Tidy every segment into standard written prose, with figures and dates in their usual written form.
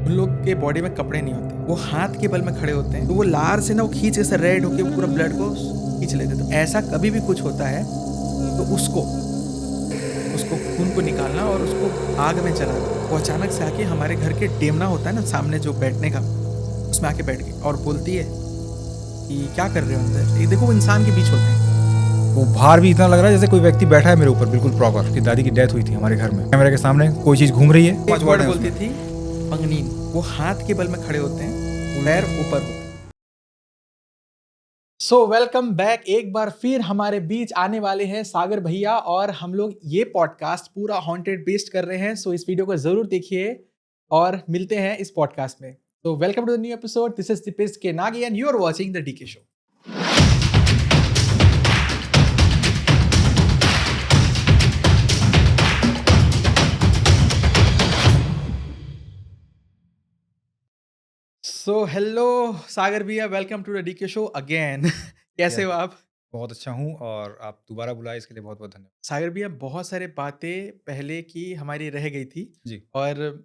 उन लोग के बॉडी में कपड़े नहीं होते, वो हाथ के बल में खड़े होते हैं, तो वो लार से ना वो खींच ऐसे रेड होके पूरा ब्लड को खींच लेते हैं। तो ऐसा कभी भी कुछ होता है तो उसको उसको खून को निकालना और उसको आग में जलाना। वो अचानक से आके हमारे घर के डेमना होता है ना सामने जो बैठने का, उसमें आके बैठ गई और बोलती है कि क्या कर रहे हो अंदर। ये देखो वो इंसान के बीच होते हैं। वो भार भी इतना लग रहा है जैसे कोई व्यक्ति बैठा है मेरे ऊपर, बिल्कुल प्रॉपर। कि दादी की डेथ हुई थी हमारे घर में, कैमरे के सामने कोई चीज घूम रही है। एक वर्ड बोलती थी, पंगनीन। वो हाथ के बल में खड़े होते हैं, पैर ऊपर होते हैं। So welcome back. एक बार फिर हमारे बीच आने वाले हैं सागर भैया और हम लोग ये पॉडकास्ट पूरा हॉन्टेड बेस्ड कर रहे हैं। सो इस वीडियो को जरूर देखिए और मिलते हैं इस पॉडकास्ट में। तो welcome to the new episode. This is Dipesh K Nagi and you are watching the DK show. So hello Sagar भैया, welcome to the DK show again. कैसे हो आप? बहुत अच्छा हूँ और आप दोबारा बुलाए इसके लिए बहुत बहुत धन्यवाद। सागर भैया, बहुत सारे बातें पहले की हमारी रह गई थी जी और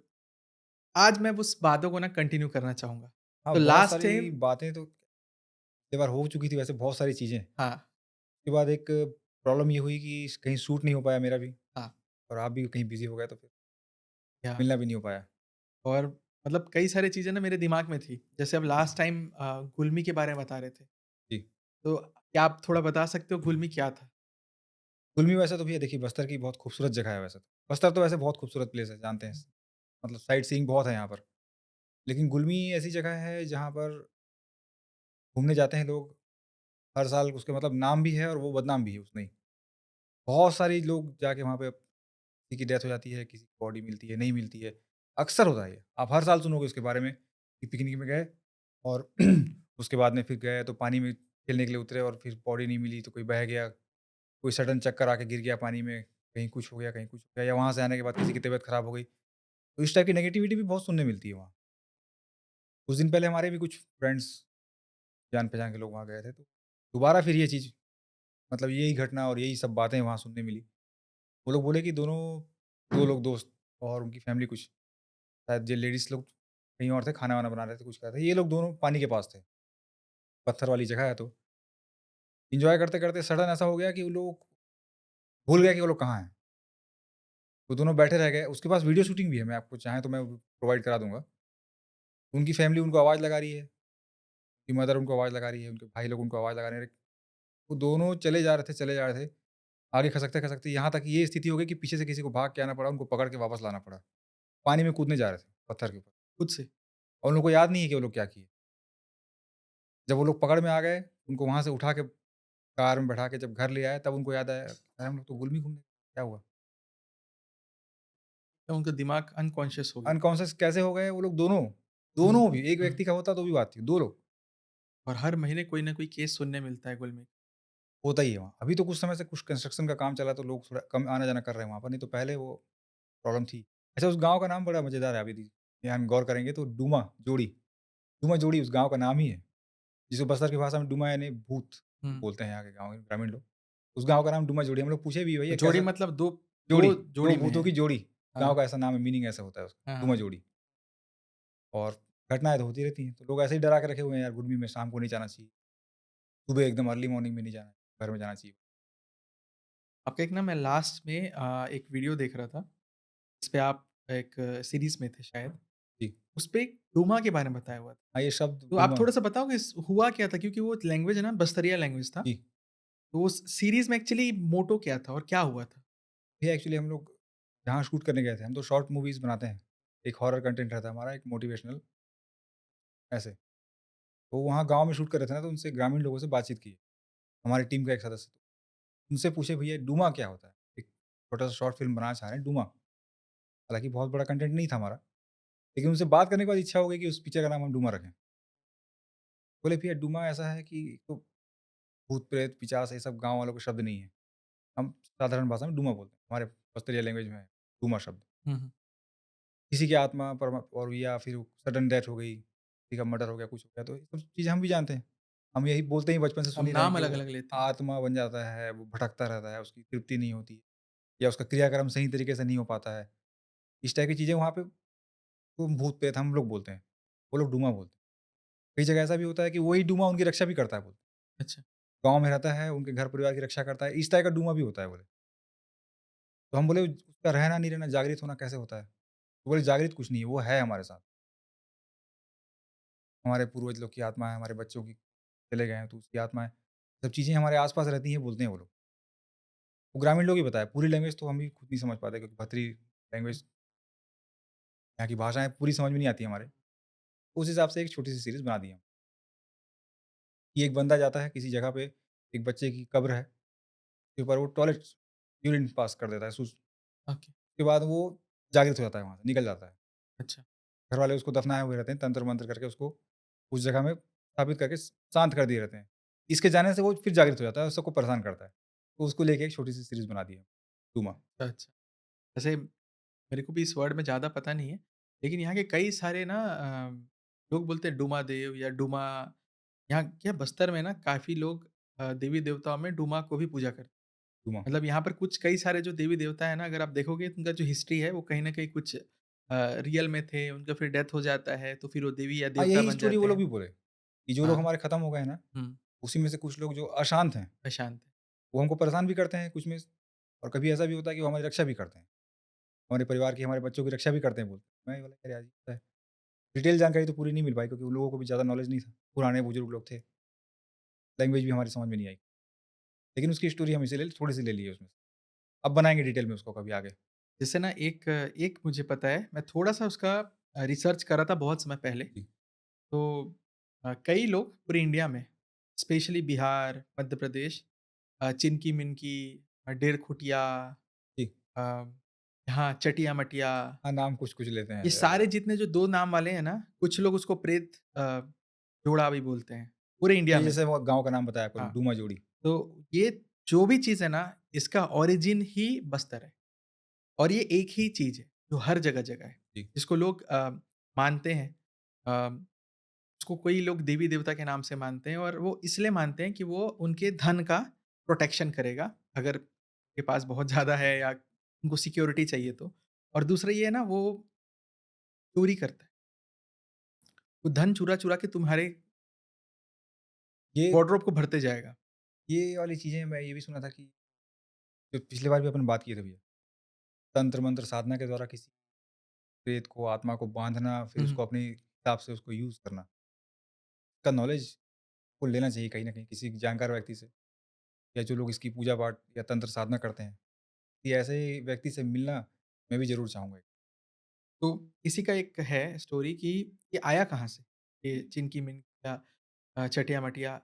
आज मैं उस बातों को ना कंटिन्यू करना चाहूंगा। हाँ, तो बहुत लास्ट सारी टाइम, बातें तो कई बार हो चुकी थी, वैसे बहुत सारी चीज़ें। हाँ, उसके बाद एक प्रॉब्लम ये हुई कि कहीं शूट नहीं हो पाया मेरा भी, हाँ, और आप भी कहीं बिजी हो गए तो फिर या मिलना भी नहीं हो पाया। और मतलब कई सारी चीज़ें ना मेरे दिमाग में थी। जैसे अब लास्ट टाइम गुलमी के बारे में बता रहे थे। जी, तो क्या आप थोड़ा बता सकते हो गुलमी क्या था? गुलमी वैसे तो भैया देखिए, बस्तर की बहुत खूबसूरत जगह है। वैसे तो बस्तर तो वैसे बहुत खूबसूरत प्लेस है, जानते हैं। मतलब साइट सीइंग बहुत है यहाँ पर। लेकिन गुलमी ऐसी जगह है जहाँ पर घूमने जाते हैं लोग हर साल। उसके मतलब नाम भी है और वो बदनाम भी है उसमें ही। बहुत सारे लोग जाके वहाँ पे, किसी की डेथ हो जाती है, किसी की बॉडी मिलती है, नहीं मिलती है। अक्सर होता है ये। आप हर साल सुनोगे उसके बारे में कि पिकनिक में गए और उसके बाद में फिर गए तो पानी में खेलने के लिए उतरे और फिर बॉडी नहीं मिली, तो कोई बह गया, कोई सडन चक्कर आके गिर गया पानी में, कहीं कुछ हो गया, कहीं कुछ हो गया, या वहाँ से आने के बाद किसी की तबीयत खराब हो गई। तो इस टाइप की नेगेटिविटी भी बहुत सुनने मिलती है वहाँ। कुछ दिन पहले हमारे भी कुछ फ्रेंड्स, जान-पहचान के लोग वहाँ गए थे, तो दोबारा फिर ये चीज़, मतलब यही घटना और यही सब बातें वहाँ सुनने मिली। वो लोग बोले कि दोनों 2 लोग दोस्त और उनकी फैमिली, कुछ शायद ये लेडीज़ लोग कहीं और थे, खाना-वाना बना रहे थे, कुछ कर रहे थे। ये लोग दोनों पानी के पास थे, पत्थर वाली जगह है, तो एन्जॉय करते-करते सडन ऐसा हो गया कि वो लोग भूल गए कि वो लोग कहाँ हैं। वो दोनों बैठे रह गए। उसके पास वीडियो शूटिंग भी है, मैं आपको चाहें तो मैं प्रोवाइड करा दूँगा। उनकी फैमिली उनको आवाज़ लगा रही है, उनकी मदर उनको आवाज़ लगा रही है, उनके भाई लोग उनको आवाज़ लगा रहे हैं। वो दोनों चले जा रहे थे, चले जा रहे थे। आगे खसकते-खसकते यहाँ तक ये स्थिति हो गई कि पीछे से किसी को भाग के आना पड़ा, उनको पकड़ के वापस लाना पड़ा। पानी में कूदने जा रहे थे, पत्थर के ऊपर, खुद से? और उन लोगों को याद नहीं है कि वो लोग क्या किए। जब वो लोग पकड़ में आ गए, उनको वहाँ से उठा के कार में बैठा के जब घर ले आए, तब उनको याद आया, अरे हम लोग तो गुलमी घूमने, क्या हुआ? तो उनका दिमाग अनकॉन्शियस हो गया। अनकॉन्शियस कैसे हो गए वो लोग दोनों? हुँ, दोनों भी, एक हुँ। व्यक्ति का होता तो भी बात थी, 2 लोग। और हर महीने कोई ना कोई केस सुनने मिलता है गुलमी। होता ही है वहाँ। अभी तो कुछ समय से कुछ कंस्ट्रक्शन का काम चला है, तो लोग थोड़ा कम आना-जाना कर रहे हैं वहाँ पर, नहीं तो पहले वो प्रॉब्लम थी। अच्छा, उस गाँव का नाम बड़ा मज़ेदार है, अभी ध्यान गौर करेंगे तो डूमा जोड़ी, डूमा जोड़ी उस गाँव का नाम ही है। जिसको बस्तर की भाषा में डूमा यानी भूत हुँ। बोलते हैं, यहाँ के गाँव के ग्रामीण लोग। उस गाँव का नाम डूमा जोड़ी। हम लोग पूछे भी, भैया जोड़ी कैसा? मतलब 2 जोड़ी, 2 2 जोड़ी में भूतों है। की जोड़ी। गाँव हाँ, का ऐसा नाम है, मीनिंग ऐसा होता है उसका, हाँ, डूमा हाँ। जोड़ी। और घटनाएँ तो होती रहती हैं, तो लोग ऐसे ही डरा के रखे हुए हैं, यार गुडमी में शाम को नहीं जाना चाहिए, सुबह एकदम अर्ली मॉर्निंग में नहीं जाना है, घर में जाना चाहिए। आपका एक ना मैं लास्ट में एक वीडियो देख रहा था, जिसपे आप एक सीरीज़ में थे शायद। जी। उसपे एक डूमा के बारे में बताया हुआ था। हाँ, ये शब्द तो आप डूमा। थोड़ा-सा बताओगे इस हुआ क्या था? क्योंकि वो लैंग्वेज है ना बस्तरिया लैंग्वेज था। जी। तो उस सीरीज़ में एक्चुअली मोटो क्या था और क्या हुआ था? ये एक्चुअली हम लोग जहाँ शूट करने गए थे, हम तो शॉर्ट मूवीज़ बनाते हैं। एक हॉरर कंटेंट रहता है हमारा, एक मोटिवेशनल, ऐसे। तो वहाँ गाँव में शूट कर रहे थे ना, तो उनसे ग्रामीण लोगों से बातचीत की। हमारी टीम का एक सदस्य, उनसे पूछे, भैया डूमा क्या होता है? एक छोटा-सा शॉर्ट फ़िल्म बनाना चाह रहे हैं, डूमा। हालाँकि बहुत बड़ा कंटेंट नहीं था हमारा, लेकिन उनसे बात करने के बाद इच्छा हो गई कि उस पिक्चर का नाम हम डूमा रखें। बोले, भैया डूमा ऐसा है कि एक तो भूत-प्रेत, पिशाच ये सब गाँव वालों के शब्द नहीं है। हम साधारण भाषा में डूमा बोलते हैं। हमारे बस्तरिया लैंग्वेज में है डूमा शब्द। हुँ, हुँ। किसी की आत्मा और या फिर सडन डेथ हो गई, किसी का मर्डर हो गया, कुछ हो गया, तो ये सब चीज़ें हम भी जानते हैं। हम यही बोलते ही बचपन से हम सुन ही रहे हैं नाम कि वो अलग-अलग लेते हैं। आत्मा बन जाता है, वो भटकता रहता है, उसकी तृप्ति नहीं होती है, या उसका क्रियाक्रम सही तरीके से नहीं हो पाता है। इस टाइप की चीज़ें वहाँ पे तो भूत प्रेत हम लोग बोलते हैं, वो लोग डूमा बोलते हैं। कई जगह ऐसा भी होता है कि वही डूमा उनकी रक्षा भी करता है बोलते हैं। अच्छा। गाँव में रहता है, उनके घर परिवार की रक्षा करता है, इस टाइप का डूमा भी होता है बोले। तो हम बोले उसका रहना नहीं रहना, जागृत होना कैसे होता है? तो बोले जागृत कुछ नहीं है, वो है हमारे साथ। हमारे पूर्वज लोग की आत्मा है, हमारे बच्चों की चले गए हैं तो उसकी आत्मा है। सब चीज़ें हमारे आस-पास रहती हैं, बोलते हैं वो लोग। वो ग्रामीण लोग ही बताया, पूरी लैंग्वेज तो हम भी खुद नहीं समझ पाते क्योंकि भतरी लैंग्वेज, यहाँ की भाषाएँ पूरी समझ में नहीं आती हमारे। तो उस हिसाब से एक छोटी-सी सीरीज़ बना दी हम, कि एक बंदा जाता है किसी जगह पे, एक बच्चे की कब्र है, उसके ऊपर वो टॉयलेट यूरिन पास कर देता है, ओके। उसके बाद वो जागृत हो जाता है वहाँ से, निकल जाता है। अच्छा। घर वाले उसको दफ़नाए हुए रहते हैं, तंत्र-मंत्र करके उसको उस जगह में स्थापित करके शांत कर दिए रहते हैं। इसके जाने से वो फिर जागृत हो जाता है और सबको परेशान करता है। तो उसको लेके एक छोटी-सी सीरीज़ बना दी है, डूमा। अच्छा। वैसे मेरे को भी इस वर्ड में ज़्यादा पता नहीं है, लेकिन यहाँ के कई सारे ना लोग बोलते हैं डूमा देव या डूमा। यहाँ क्या बस्तर में ना काफ़ी लोग देवी-देवताओं में डूमा को भी पूजा करते हैं। डूमा। मतलब यहाँ पर कुछ कई सारे जो देवी-देवता हैं ना, अगर आप देखोगे तो उनका जो हिस्ट्री है वो कहीं न कहीं कुछ रियल में थे, उनका फिर डेथ हो जाता है, तो फिर वो देवी या हाँ, देवता यही बन स्टोरी वो जाते लोग हैं। भी बोले, कि जो लोग हाँ। हमारे खत्म हो गए हैं ना, हुँ। उसी में से कुछ लोग जो अशांत हैं, अशांत है। वो हमको परेशान भी करते हैं कुछ में, और कभी ऐसा भी होता है कि वो हमारी रक्षा भी करते हैं। हमारे परिवार की, हमारे बच्चों की रक्षा भी करते हैं बोलते हैं। मैं बोला यार अजीब है। डिटेल जानकारी तो पूरी नहीं मिल पाई क्योंकि उन लोगों को भी ज़्यादा नॉलेज नहीं था। पुराने बुजुर्ग लोग थे, लैंग्वेज भी हमारी समझ में नहीं आई। लेकिन उसकी स्टोरी हम इसीलिए थोड़ी-सी ले ली है उसमें से। अब बनाएँगे डिटेल में उसको कभी आगे। जैसे ना एक एक मुझे पता है, मैं थोड़ा-सा उसका रिसर्च करा था बहुत समय पहले। जी, तो कई लोग पूरे इंडिया में, स्पेशली बिहार, मध्य प्रदेश, चिनकी-मिनकी, डेढ़ खुटिया, जी। अ, यहाँ चटिया-मटिया, हाँ, नाम कुछ-कुछ लेते हैं ये ऐसे अलग। सारे जितने जो 2 नाम वाले हैं ना, कुछ लोग उसको प्रेत जोड़ा भी बोलते हैं, पूरे इंडिया ये में। जैसे वो गाँव का नाम बताया आपने हाँ, डूमा जोड़ी। तो ये जो भी चीज़ है ना, इसका ओरिजिन ही बस्तर है और ये एक ही चीज़ है, जो हर जगह-जगह है, जी, जिसको लोग मानते हैं। उसको कई लोग देवी-देवता के नाम से मानते हैं और वो इसलिए मानते हैं कि वो उनके धन का प्रोटेक्शन करेगा, अगर उनके पास बहुत ज़्यादा है या उनको सिक्योरिटी चाहिए तो। और दूसरा ये है ना, वो चोरी करता है। वो धन चुरा-चुरा के तुम्हारे ये वार्डरोब को भरते जाएगा। ये वाली चीज़ें मैं ये भी सुना था कि जो पिछली बार भी अपन बात किए थे भैया, तंत्र-मंत्र साधना के द्वारा किसी प्रेत को, आत्मा को बाँधना, फिर हुँ, हुँ। उसको अपने हिसाब से उसको यूज़ करना। इसका नॉलेज को लेना चाहिए कहीं न कहीं किसी जानकार व्यक्ति से, या जो लोग इसकी पूजा-पाठ या तंत्र साधना करते हैं। कि ऐसे व्यक्ति से मिलना मैं भी ज़रूर चाहूँगा। तो इसी का एक है स्टोरी कि ये आया कहाँ से? ये चिनकी-मिनकी या चटिया-मटिया,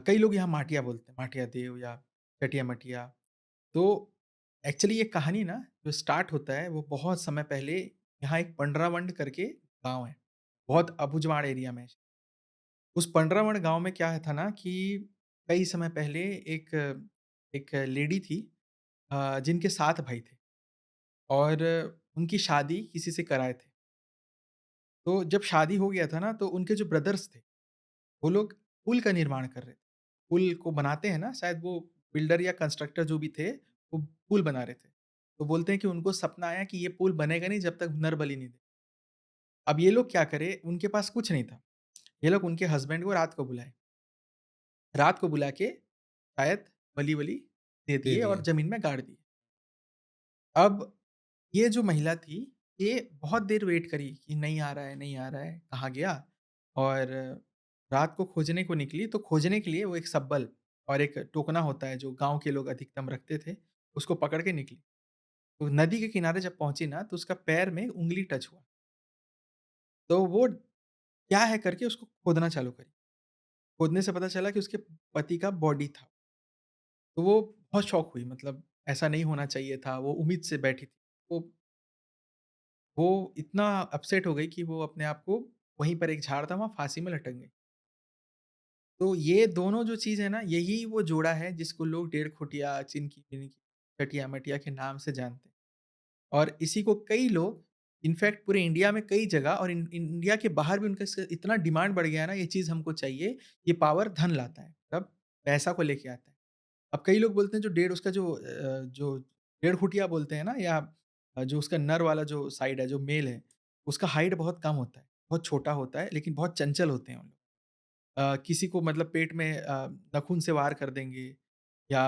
कई लोग यहाँ माटिया बोलते हैं, माटिया देव या चटिया-मटिया। तो एक्चुअली ये कहानी ना जो स्टार्ट होता है वो बहुत समय पहले, यहाँ एक पंडरावंड करके गाँव है, बहुत अबुझमाड़ एरिया में है। उस पंडरावंड गाँव में क्या था ना कि कई समय पहले एक एक लेडी थी, जिनके 7 भाई थे और उनकी शादी किसी से कराए थे। तो जब शादी हो गया था ना, तो उनके जो ब्रदर्स थे, वो लोग पुल का निर्माण कर रहे थे। पुल को बनाते हैं ना, शायद वो बिल्डर या कंस्ट्रक्टर जो भी थे, वो पुल बना रहे थे। तो बोलते हैं कि उनको सपना आया कि ये पुल बनेगा नहीं जब तक नर बलि नहीं दे। अब ये लोग क्या करें, उनके पास कुछ नहीं था। ये लोग उनके हस्बैंड को रात को बुलाए। रात को बुला के शायद बलि-वलि दे दे दिए और दिए। ज़मीन में गाड़ दिए। अब ये जो महिला थी, ये बहुत देर वेट करी कि नहीं आ रहा है, नहीं आ रहा है, कहाँ गया? और रात को खोजने को निकली, तो खोजने के लिए वो एक सब्बल और एक टोकना होता है, जो गाँव के लोग अधिकतम रखते थे, उसको पकड़ के निकली। तो नदी के किनारे जब पहुँची ना, तो उसका पैर में उँगली टच हुआ। तो वो क्या है करके उसको खोदना चालू करी। खोदने से पता चला कि उसके पति का बॉडी था। तो वो बहुत शॉक हुई, मतलब ऐसा नहीं होना चाहिए था, वो उम्मीद से बैठी थी। वो वो इतना अपसेट हो गई कि वो अपने आप को, वहीं पर एक झाड़ था, वहाँ फांसी में लटक गई। तो ये दोनों जो चीज़ है ना, यही वो जोड़ा है जिसको लोग डेढ़ खुटिया, चिनकी-मिनकी, चटिया-मटिया के नाम से जानते हैं। और इसी को कई लोग, इनफैक्ट पूरे इंडिया में कई जगह और इंडिया के बाहर भी उनका इतना डिमांड बढ़ गया है ना, ये चीज़ हमको चाहिए, ये पावर धन लाता है, मतलब पैसा को लेके आता है। अब कई लोग बोलते हैं जो जो डेढ़ खुटिया बोलते हैं ना, या जो उसका नर वाला जो साइड है, जो मेल है, उसका हाइट बहुत कम होता है, बहुत छोटा होता है, लेकिन बहुत चंचल होते हैं वो लोग। किसी को मतलब पेट में नाखून से वार कर देंगे या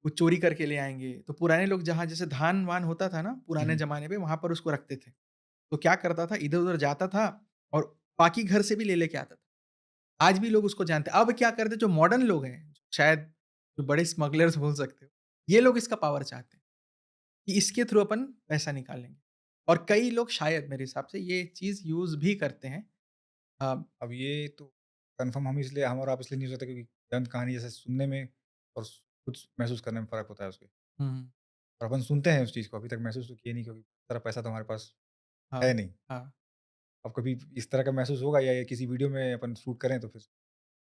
कुछ चोरी करके ले आएँगे। तो पुराने लोग जहाँ जैसे धान-वान होता था ना हुँ, पुराने हुँ। ज़माने में, वहाँ पर उसको रखते थे। तो क्या करता था, इधर-उधर जाता था और बाकी घर से भी ले लेके आता था। आज भी लोग उसको जानते हैं। अब क्या करते हैं जो मॉडर्न लोग हैं, शायद जो बड़े स्मगलर्स बोल सकते हो, ये लोग इसका पावर चाहते हैं कि इसके थ्रू अपन पैसा निकालेंगे। और कई लोग शायद मेरे हिसाब से ये चीज़ यूज़ भी करते हैं। अ, अब ये तो कन्फर्म हम इसलिए हम और आप इसलिए नहीं हो सकते क्योंकि दंत कहानी जैसे सुनने में और खुद महसूस करने में फ़र्क होता है उसके। हुँ, और अपन सुनते हैं उस चीज़ को, अभी तक महसूस तो किए नहीं क्योंकि इस तरह पैसा तो हमारे पास है हाँ, नहीं। हाँ। अब कभी इस तरह का महसूस होगा या ये किसी वीडियो में अपन शूट करें तो फिर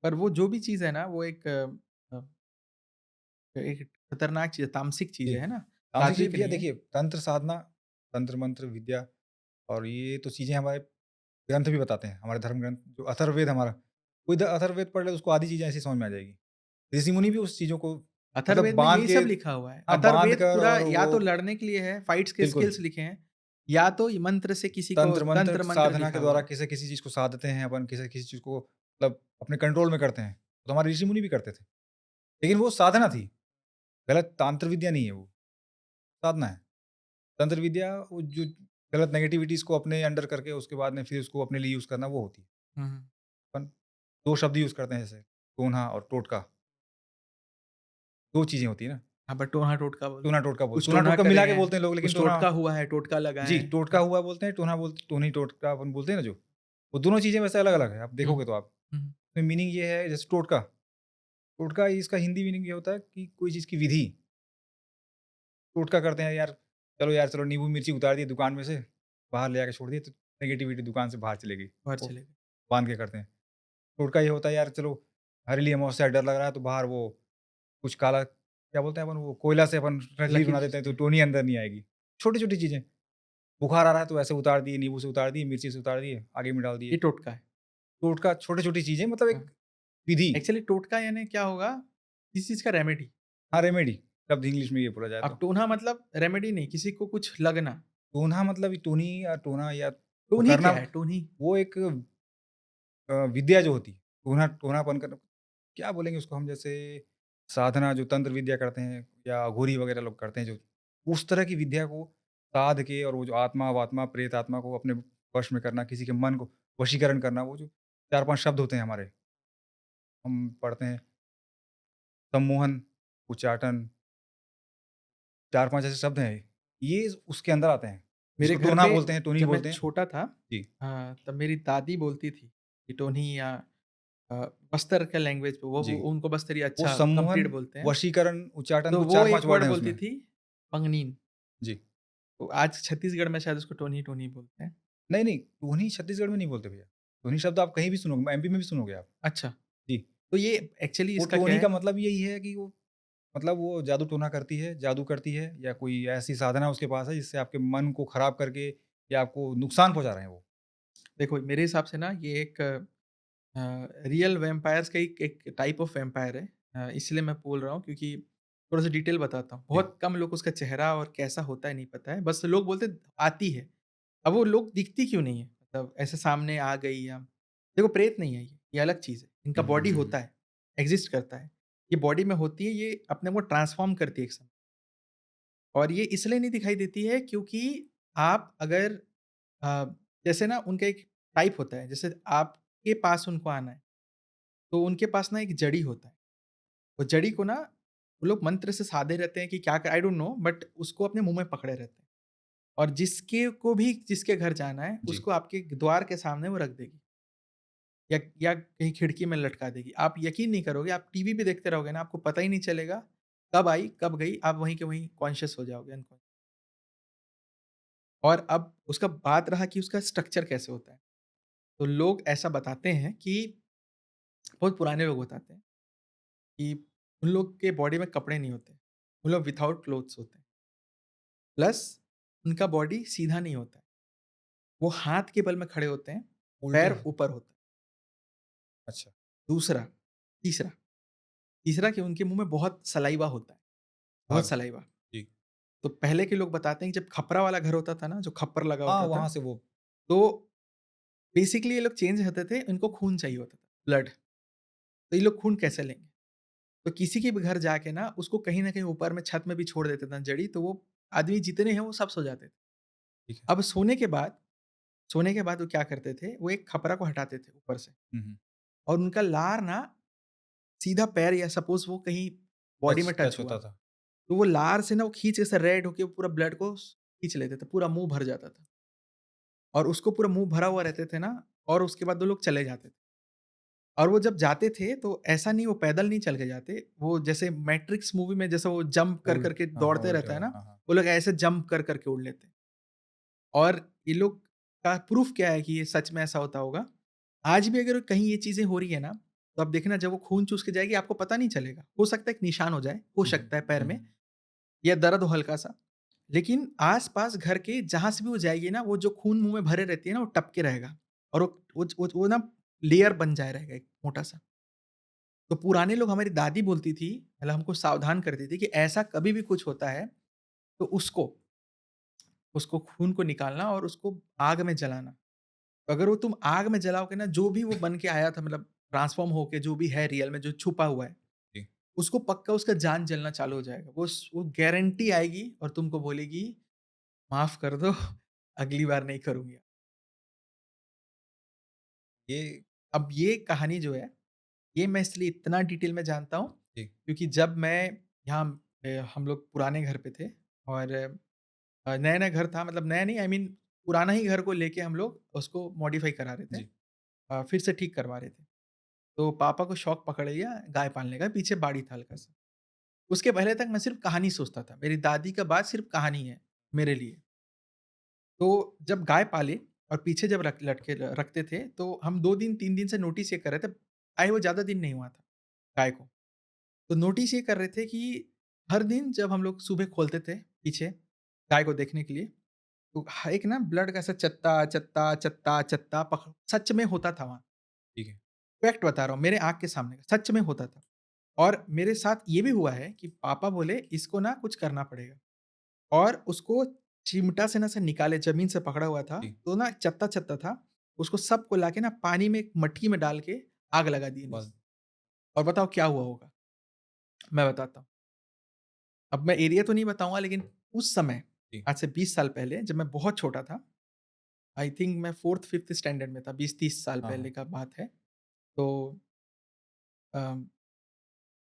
पर वो जो भी चीज़ है ना, वो एक खतरनाक चीज़ है, तामसिक जी। चीज़ें है ना, तामसिक चीज़ सात्विक भैया नहीं है। देखिए तंत्र साधना, तंत्र मंत्र विद्या और ये तो चीज़ें हमारे ग्रंथ भी बताते हैं, हमारे धर्म ग्रंथ जो अथर्ववेद हमारा, कोई अथर्ववेद पढ़ ले तो उसको आधी चीज़ें ऐसी समझ में आ जाएगी। ऋषि मुनि भी उस चीज़ों को मतलब अथर्ववेद में बाँध यही के सब लिखा हुआ है। हाँ, बाँध अथर्ववेद कर पूरा और या वो तो लड़ने के लिए है, फाइट्स के बिल्कुल। स्किल्स लिखे हैं, या तो ये मंत्र से किसी को तंत्र मंत्र तंत्र-मंत्र साधना लिखा के हुआ द्वारा है। किसी किसी चीज़ को साधते हैं अपन, किसी किसी चीज़ को मतलब अपने कंट्रोल में करते हैं। तो हमारे ऋषि मुनि भी करते थे। लेकिन वो साधना थी, गलत तांत्र विद्या नहीं है वो, साधना है। तंत्र विद्या वो जो गलत नेगेटिविटीज़ को अपने अंडर करके उसके बाद में फिर उसको अपने लिए यूज़ करना वो होती है। हुँ, हुँ। अपन 2 शब्द यूज़ करते हैं जैसे टोना और टोटका, 2 चीज़ें होती हैं ना। हाँ, बट टोना टोटका बोलते टोना हैं। टोटका बोल कुछ टोना टोना टोटका करे मिला के हैं, बोलते हैं लोग लेकिन कुछ टोना टोटका हुआ है, टोटका लगा जी, है। टोटका हाँ। हुआ बोलते हैं, टोना टोनी टोटका अपन बोलते हैं ना जो, वो दोनों चीज़ें वैसे अलग-अलग है, आप हुँ, देखोगे तो आप। हुँ। इसमें मीनिंग ये है जैसे टोटका, टोटका इसका हिंदी मीनिंग ये होता है कि कोई चीज़ की विधि, टोटका करते हैं यार, चलो यार चलो नींबू मिर्ची उतार दिए दुकान में से, बाहर ले आके छोड़ दिए तो नेगेटिविटी दुकान से बाहर चली गई, बाहर वो चले गए। बाँध के करते हैं। टोटका ये होता है यार चलो हरीली अमावस्या डर लग रहा है तो बाहर वो कुछ काला क्या बोलते हैं अपन वो कोयला से अपन लकीर लकीर बना देते हैं खींचते तो हैं। टोनी अंदर नहीं आएगी। छोटी-छोटी चीज़ें, बुखार आ रहा है तो ऐसे उतार दिए, नींबू से उतार दिए, मिर्ची से उतार दिए, आगे में डाल ये दिए। टोटका है। टोटका छोटी-छोटी चीज़ें मतलब हाँ। एक विधि। एक्चुअली टोटका यानी क्या होगा? किसी चीज़ का रेमेडी। हाँ, रेमेडी शब्द इंग्लिश में ये बोला जाए अब तो। टोना मतलब रेमेडी नहीं, किसी को कुछ लगना। टोना मतलब टोनी या टोना या वो टोनी करना क्या है? टोनी वो एक विद्या जो होती है, टोनापन करना क्या बोलेंगे उसको हम जैसे साधना जो तंत्र विद्या करते हैं या अघोरी वगैरह लोग करते हैं जो, उस तरह की विद्या को साध के और वो जो आत्मा-वात्मा, प्रेत आत्मा को अपने वश में करना, किसी के मन को वशीकरण करना, वो जो 4-5 शब्द होते हैं हमारे, हम पढ़ते हैं सम्मोहन, उच्चाटन, 4-5 ऐसे शब्द हैं, ये उसके अंदर आते हैं। मेरे जिसको घर टोना पे बोलते हैं, टोनी जब मैं बोलते हैं। छोटा था, जी, तब मेरी दादी बोलती थी कि टोनी या अ, बस्तर का लैंग्वेज वो जी। उनको बस्तरी वो अच्छा कंप्लीट सम्मोहन, बोलते हैं। वशीकरण, उच्चाटन तो वो वो 4-5 एक वर्ड वर्ड हैं बोलती उसमें। थी पंगनीन। जी। तो आज छत्तीसगढ़ में शायद उसको टोनी टोनी बोलते हैं। नहीं, नहीं, टोनी छत्तीसगढ़ में नहीं बोलते भैया। टोनी शब्द आप कहीं भी सुनोगे, एमपी में भी सुनोगे आप। अच्छा, जी, तो ये एक्चुअली वो इसका क्या टोनी है? का मतलब यही है कि वो मतलब वो जादू टोना करती है, जादू करती है या कोई ऐसी साधना उसके पास है जिससे आपके मन को खराब करके या आपको नुकसान पहुँचा रहे हैं वो। देखो मेरे हिसाब से ना ये एक रियल वैम्पायर्स का एक एक टाइप ऑफ वैम्पायर है। इसलिए मैं बोल रहा हूँ क्योंकि थोड़ा-सा डिटेल बताता हूँ। जी। बहुत कम लोग को उसका चेहरा और कैसा होता है नहीं पता है। बस लोग बोलते हैं आती है। अब वो लोग दिखती क्यों नहीं है? मतलब ऐसे सामने आ गई या देखो प्रेत नहीं है ये अलग चीज़ है। इनका हुँ, हुँ, बॉडी हुँ, हुँ। होता है, एक्सिस्ट करता है। ये बॉडी में होती है, ये अपने को ट्रांसफ़ॉर्म करती है एक समय और ये इसलिए नहीं दिखाई देती है क्योंकि आप अगर अ, जैसे ना उनका एक टाइप होता है, जैसे आपके पास उनको आना है, तो उनके पास ना एक जड़ी होता है। वो जड़ी को ना वो लोग मंत्र से साधे रहते हैं कि क्या आई डोंट नो बट उसको अपने मुँह में पकड़े रहते हैं और जिसके घर जाना है, जी। उसको आपके द्वार के सामने वो रख देगी या कहीं खिड़की में लटका देगी। आप यकीन नहीं करोगे, आप टीवी भी देखते रहोगे ना, आपको पता ही नहीं चलेगा, कब आई, कब गई, आप वहीं के वहीं कॉन्शियस हो जाओगे अनकॉन्शियस। और अब उसका बात रहा कि उसका स्ट्रक्चर कैसे होता है। तो लोग ऐसा बताते हैं कि बहुत पुराने लोग बताते हैं कि उन लोग के बॉडी में कपड़े नहीं होते। वो लोग विथआउट क्लोथ्स होते हैं। प्लस उनका बॉडी सीधा नहीं होता है। वो हाथ के बल में खड़े होते हैं, उल्टे पैर ऊपर होता है। अच्छा, दूसरा तीसरा तीसरा कि उनके मुँह में बहुत सलाइवा होता है, बहुत भाग सलाइवा। जी। तो पहले के लोग बताते हैं कि जब खपरा वाला घर होता था ना, जो खप्पर लगा हाँ, होता था, वहाँ से वो तो बेसिकली ये लोग चेंज होते थे, इनको खून चाहिए होता था, ब्लड। तो ये लोग खून कैसे लेंगे? तो किसी के भी घर जाके ना उसको कहीं न कहीं ऊपर में छत में भी छोड़ देते थे जड़ी, तो वो आदमी जितने हैं वो सब सो जाते थे। ठीक है। अब सोने के बाद वो क्या करते थे, वो एक खपरा को हटाते थे ऊपर से हुँ, हुँ। और उनका लार ना सीधा पैर या सपोज़ वो कहीं बॉडी टच में टच टच हुआ, होता था। तो वो लार से ना वो खींच ऐसे रेड होके पूरा ब्लड को खींच लेते थे, पूरा मुँह भर जाता था और उसको पूरा मुँह भरा हुआ रहते थे ना और उसके बाद वो लोग चले जाते थे। और वो जब जाते थे तो ऐसा नहीं वो पैदल नहीं चल के जाते, वो जैसे मैट्रिक्स मूवी में जैसे वो जंप कर कर के हाँ, हाँ, दौड़ते उल्टे रहता है वाला। ना, हाँ, हाँ। वो लोग ऐसे जंप कर कर के उड़ लेते हैं। और ये लोग का प्रूफ़ क्या है कि ये सच में ऐसा होता होगा? आज भी अगर कहीं ये चीज़ें हो रही है ना, तो आप देखना जब वो खून चूस के जाएगी आपको पता नहीं चलेगा। हो सकता है एक निशान हो जाए, हो हुँ, हुँ। सकता है पैर हुँ, में हुँ। या दर्द हो हल्का-सा। लेकिन आस-पास घर के जहाँ से भी वो जाएगी ना, वो जो खून मुँह में भरे रहती है ना, वो टपके रहेगा और वो ना लेयर बन जाए रहेगा एक मोटा-सा। तो पुराने लोग हमारी दादी बोलती थी, मतलब हमको सावधान करती थी कि ऐसा कभी भी कुछ होता है, तो उसको उसको खून को निकालना और उसको आग में जलाना। तो अगर वो तुम आग में जलाओगे ना, जो भी वो बन के आया था मतलब ट्रांसफ़ॉर्म होके जो भी है रियल में जो छुपा हुआ है, जी। उसको पक्का उसका जान जलना चालू हो जाएगा। वो गारंटी आएगी और तुमको बोलेगी, "माफ़ कर दो, अगली बार नहीं करूँगी।" ये अब ये कहानी जो है, ये मैं इसलिए इतना डिटेल में जानता हूँ, जी। क्योंकि जब मैं यहाँ हम लोग पुराने घर पे थे और नया-नया घर था मतलब नया नहीं आई मीन पुराना ही घर को लेके हम लोग उसको मॉडिफ़ाई करा रहे थे। जी। फिर से ठीक करवा रहे थे। तो पापा को शौक पकड़ लिया गाय पालने का, पीछे बाड़ी था हल्का-सा। उसके पहले तक मैं सिर्फ़ कहानी सोचता था। मेरी दादी का बात सिर्फ़ कहानी है मेरे लिए। तो जब गाय पाले और पीछे जब रखते थे, तो हम 2 दिन 3 दिन से नोटिस ये कर रहे थे, आए हुए ज़्यादा दिन नहीं हुआ था गाय को। तो नोटिस ये कर रहे थे कि हर दिन जब हम लोग सुबह खोलते थे पीछे गाय को देखने के लिए, तो एक ना ब्लड का ऐसा चत्ता, चत्ता, चत्ता, चत्ता पख सच में होता था वहाँ। ठीक है। फैक्ट बता रहा हूँ, मेरे आँख के सामने का, सच में होता था। और मेरे साथ ये भी हुआ है कि पापा बोले इसको ना कुछ करना पड़ेगा और उसको चिमटा से ना से निकाले, ज़मीन से पकड़ा हुआ था, जी। तो ना चत्ता-चत्ता था, उसको सबको लाके ना पानी में एक मटकी में डाल के आग लगा दिए नीचे। बस। और बताओ क्या हुआ होगा? मैं बताता हूँ। अब मैं एरिया तो नहीं बताऊँगा लेकिन उस समय, जी। आज से 20 साल पहले जब मैं बहुत छोटा था, आई थिंक मैं 4th-5th स्टैंडर्ड में था, 20-30 साल हाँ, हाँ। पहले का बात है। तो अ,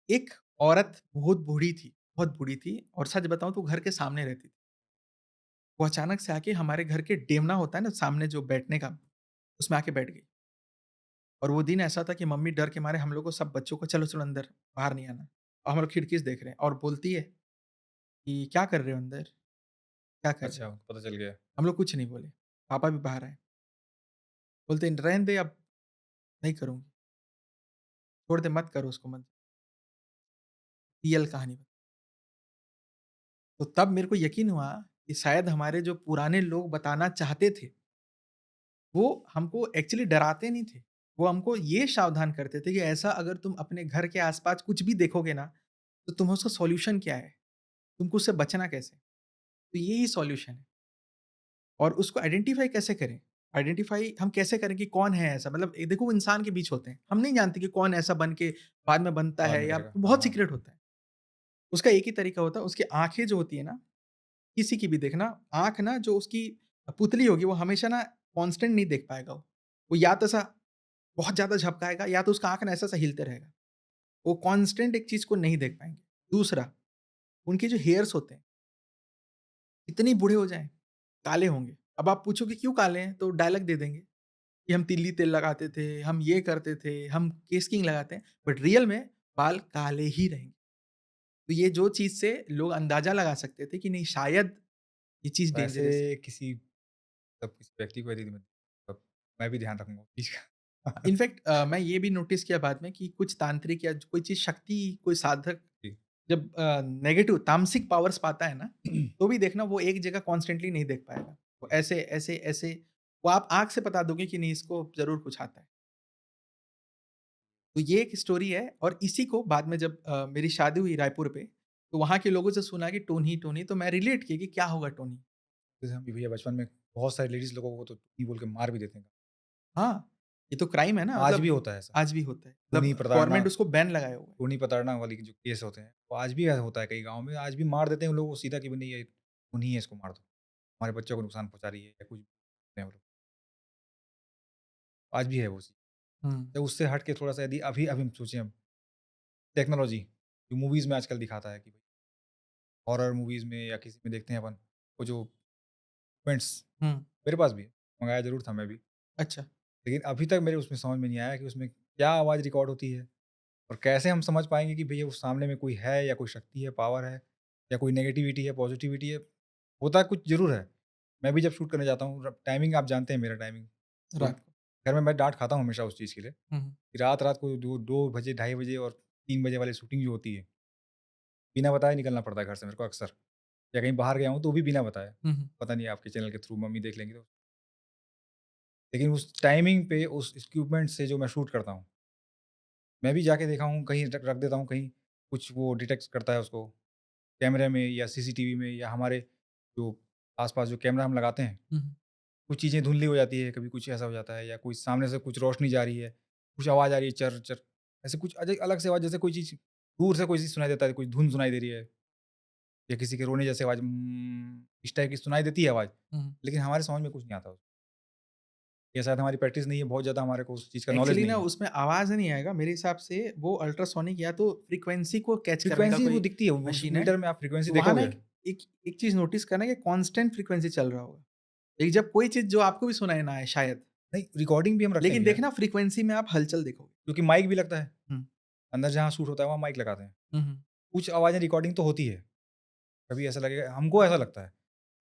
एक औरत बहुत बूढ़ी थी और सच बताऊँ तो घर के सामने रहती थी। वो अचानक से आके हमारे घर के डेमना होता है ना सामने जो बैठने का, उसमें आके बैठ गई। और वो दिन ऐसा था कि मम्मी डर के मारे हम लोग को सब बच्चों को चलो, चलो अंदर, बाहर नहीं आना। और हम लोग खिड़की से देख रहे हैं और बोलती है कि, "क्या कर रहे हो अंदर? क्या कर रहे अच्छा, हो?" पता चल गया। हम लोग कुछ नहीं बोले। पापा भी बाहर आए। बोलते, "रहने दे अब, नहीं करूँगी। छोड़ दे, मत करो उसको मत।" रियल कहानी। तो तब मेरे को यकीन हुआ कि शायद हमारे जो पुराने लोग बताना चाहते थे, वो हमको एक्चुअली डराते नहीं थे। वो हमको ये सावधान करते थे कि ऐसा अगर तुम अपने घर के आस-पास कुछ भी देखोगे ना, तो तुम्हें उसका सॉल्यूशन क्या है? तुमको उससे बचना कैसे? तो यही सॉल्यूशन है। और उसको आइडेंटिफ़ाई कैसे करें? आइडेंटिफ़ाई हम कैसे करें कि कौन है ऐसा? मतलब ये देखो वो इंसान के बीच होते हैं। हम नहीं जानते कि कौन ऐसा बन के बाद में बनता बाद है में या करेगा। हाँ, बहुत हाँ। सीक्रेट होता है। उसका एक ही तरीका होता है, उसकी आँखें जो होती है ना, किसी की भी देखना, आँख ना जो उसकी पुतली होगी वो हमेशा ना कांस्टेंट नहीं देख पाएगा वो। वो या तो ऐसा बहुत ज़्यादा झपकाएगा या तो उसका आँख ना ऐसा-ऐसा हिलते रहेगा। वो कांस्टेंट एक चीज़ को नहीं देख पाएँगे। दूसरा, उनके जो हेयर्स होते हैं, कितने ही बूढ़े हो जाएँ, काले होंगे। अब आप पूछोगे क्यों काले हैं? तो डायलॉग दे देंगे कि हम तिल्ली तेल लगाते थे, हम ये करते थे, हम केस किंग लगाते हैं, बट रियल में बाल काले ही रहेंगे। तो ये जो चीज़ से लोग अंदाज़ा लगा सकते थे कि नहीं शायद ये चीज़ वैसे डेंजरस है। किसी व्यक्ति को यदि मतलब मैं भी ध्यान रखूँगा इस चीज़ का। इनफैक्ट मैं ये भी नोटिस किया बाद में कि कुछ तांत्रिक या कोई चीज़ शक्ति कोई साधक जी। जब नेगेटिव तामसिक पावर्स पाता है ना, तो भी देखना वो एक जगह कॉन्स्टेंटली नहीं देख पाएगा। वो ऐसे, ऐसे, ऐसे वो आप आँख से बता दोगे कि नहीं इसको ज़रूर कुछ आता है। तो ये एक स्टोरी है और इसी को बाद में जब मेरी शादी हुई रायपुर पे, तो वहाँ के लोगों से सुना कि टोनी, टोनी तो मैं रिलेट किया कि क्या होगा टोनी? जैसे हम भी भैया बचपन में बहुत सारी लेडीज़ लोगों को तो टूनी बोल के मार भी देते हैं। हाँ, ये तो क्राइम है ना, आज भी मतलब होता है ऐसा। आज भी होता है। टूनी मतलब प्रताड़ना गवर्नमेंट उसको बैन लगाया हुआ है। टूनी प्रताड़ना वाली जो केस होते हैं, वो आज भी ऐसा होता है कई गाँव में, आज भी मार देते हैं उन लोगों को सीधा कि भई नहीं ये खूनी है इसको मार दो। हमारे बच्चों को नुकसान पहुँचा रही है या कुछ हैं वो लोग। आज भी है वो चीज़। हुँ, तो उससे हट के थोड़ा-सा यदि अभी हम सोचें अब टेक्नोलॉजी, जो मूवीज़ में आजकल दिखाता है कि भई हॉरर मूवीज़ में या किसी में देखते हैं अपन, वो जो इक्विपमेंट्स हुँ, मेरे पास भी है, मँगाया ज़रूर था मैं भी। अच्छा, लेकिन अभी तक मेरे उसमें समझ में नहीं आया कि उसमें क्या आवाज़ रिकॉर्ड होती है और कैसे हम समझ पाएँगे कि भैया उस सामने में कोई है या कोई शक्ति है, पावर है या कोई नेगेटिविटी है, पॉज़िटिविटी है। होता कुछ ज़रूर है। मैं भी जब शूट करने जाता हूँ, र टाइमिंग आप जानते हैं मेरा टाइमिंग। तो रात को। घर में मैं डाँट खाता हूँ हमेशा उस चीज़ के लिए हुँ, हुँ, कि रात-रात को 2 बजे, ढाई बजे और 3 बजे वाली शूटिंग जो होती है, बिना बताए निकलना पड़ता है घर से मेरे को अक्सर। या कहीं बाहर गया हूँ तो भी बिना बताए। हुँ, हुँ, पता नहीं आपके चैनल के थ्रू मम्मी देख लेंगी तो। लेकिन उस टाइमिंग पे उस इक्विपमेंट से जो मैं शूट करता हूँ, मैं भी जाके देखा हूँ कहीं रख रख देता हूँ कहीं, कुछ वो डिटेक्ट करता है उसको, कैमरे में या सीसीटीवी में या हमारे जो आस-पास जो कैमरा हम लगाते हैं, हुँ, हुँ। कुछ चीज़ें धुंधली हो जाती है, कभी कुछ ऐसा हो जाता है या कोई सामने से कुछ रोशनी जा रही है, कुछ आवाज़ आ रही है चर-चर, ऐसे कुछ अलग से आवाज़ जैसे कोई चीज़ दूर से कोई चीज़ सुनाई देता है, कोई धुन सुनाई दे रही है या किसी के रोने जैसी आवाज़ इस टाइप की सुनाई देती है आवाज़, हुँ। लेकिन हमारे समझ में कुछ नहीं आता। या शायद हमारी प्रैक्टिस नहीं है, बहुत ज़्यादा हमारे को उस चीज़ का नॉलेज एक्चुअली ना नहीं है। उसमें आवाज़ नहीं आएगा, मेरे हिसाब से वो अल्ट्रासोनिक या तो फ्रीक्वेंसी को कैच करने का फ्रीक्वेंसी वो कोई दिखती है, उस मशीन है। मीटर में आप फ्रीक्वेंसी तो वहाँ ना देखोगे। एक एक एक चीज़ नोटिस करना कि कांस्टेंट फ्रीक्वेंसी चल रहा होगा। एक जब कोई चीज़ जो आपको भी सुनाई ना आए शायद, नहीं, रिकॉर्डिंग भी हम रखते हैं लेकिन भैया, देखना फ्रीक्वेंसी में आप हलचल देखोगे। क्योंकि माइक भी लगता है। हुँ, अंदर जहाँ शूट होता है वहाँ माइक लगाते हैं। हुँ, हुँ, कुछ आवाज़ें रिकॉर्डिंग तो होती है। कभी ऐसा लगेगा हमको ऐसा लगता है,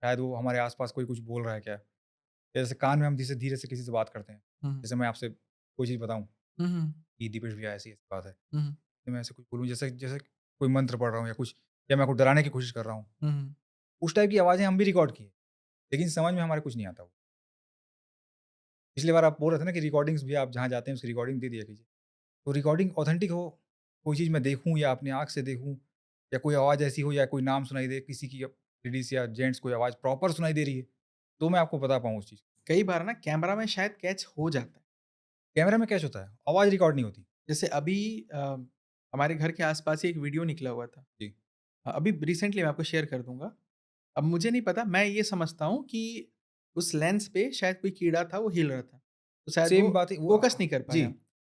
शायद वो हमारे आस-पास कोई कुछ बोल रहा है क्या? या जैसे कान में हम धीरे धीरे से किसी से बात करते हैं। हुँ, जैसे मैं आपसे कोई चीज़ बताऊँ हुँ, हुँ, कि दीपेश भैया ऐसी-ऐसी बात है। हुँ, हुँ, तो मैं ऐसे कुछ बोलूँ जैसे जैसे कोई मंत्र पढ़ रहा हूँ या कुछ या मैं आपको डराने की कोशिश कर रहा हूँ। हुँ, हुँ। उस टाइप की आवाज़ें हम भी रिकॉर्ड किए, लेकिन समझ में हमारे कुछ नहीं आता वो। पिछली बार आप बोल रहे थे ना कि रिकॉर्डिंग्स भी आप जहाँ जाते हैं उसकी रिकॉर्डिंग दे दिया कीजिए। तो रिकॉर्डिंग ऑथेंटिक हो, कोई चीज़ मैं देखूँ या अपनी आँख से देखूँ या कोई आवाज़ ऐसी हो या कोई नाम सुनाई दे किसी की लेडीज़ या जेंट्स कोई आवाज़ प्रॉपर सुनाई दे रही है, तो मैं आपको बता पाऊँ उस चीज़। कई बार ना कैमरा में शायद कैच हो जाता है। कैमरा में कैच होता है, आवाज़ रिकॉर्ड नहीं होती। जैसे अभी हमारे घर के आस-पास ही एक वीडियो निकला हुआ था। जी, अभी रिसेंटली मैं आपको शेयर कर दूँगा। अब मुझे नहीं पता, मैं ये समझता हूँ कि उस लेंस पे शायद कोई कीड़ा था, वो हिल रहा था। तो शायद वो सेम बात है वो फ़ोकस नहीं कर जी, पाया।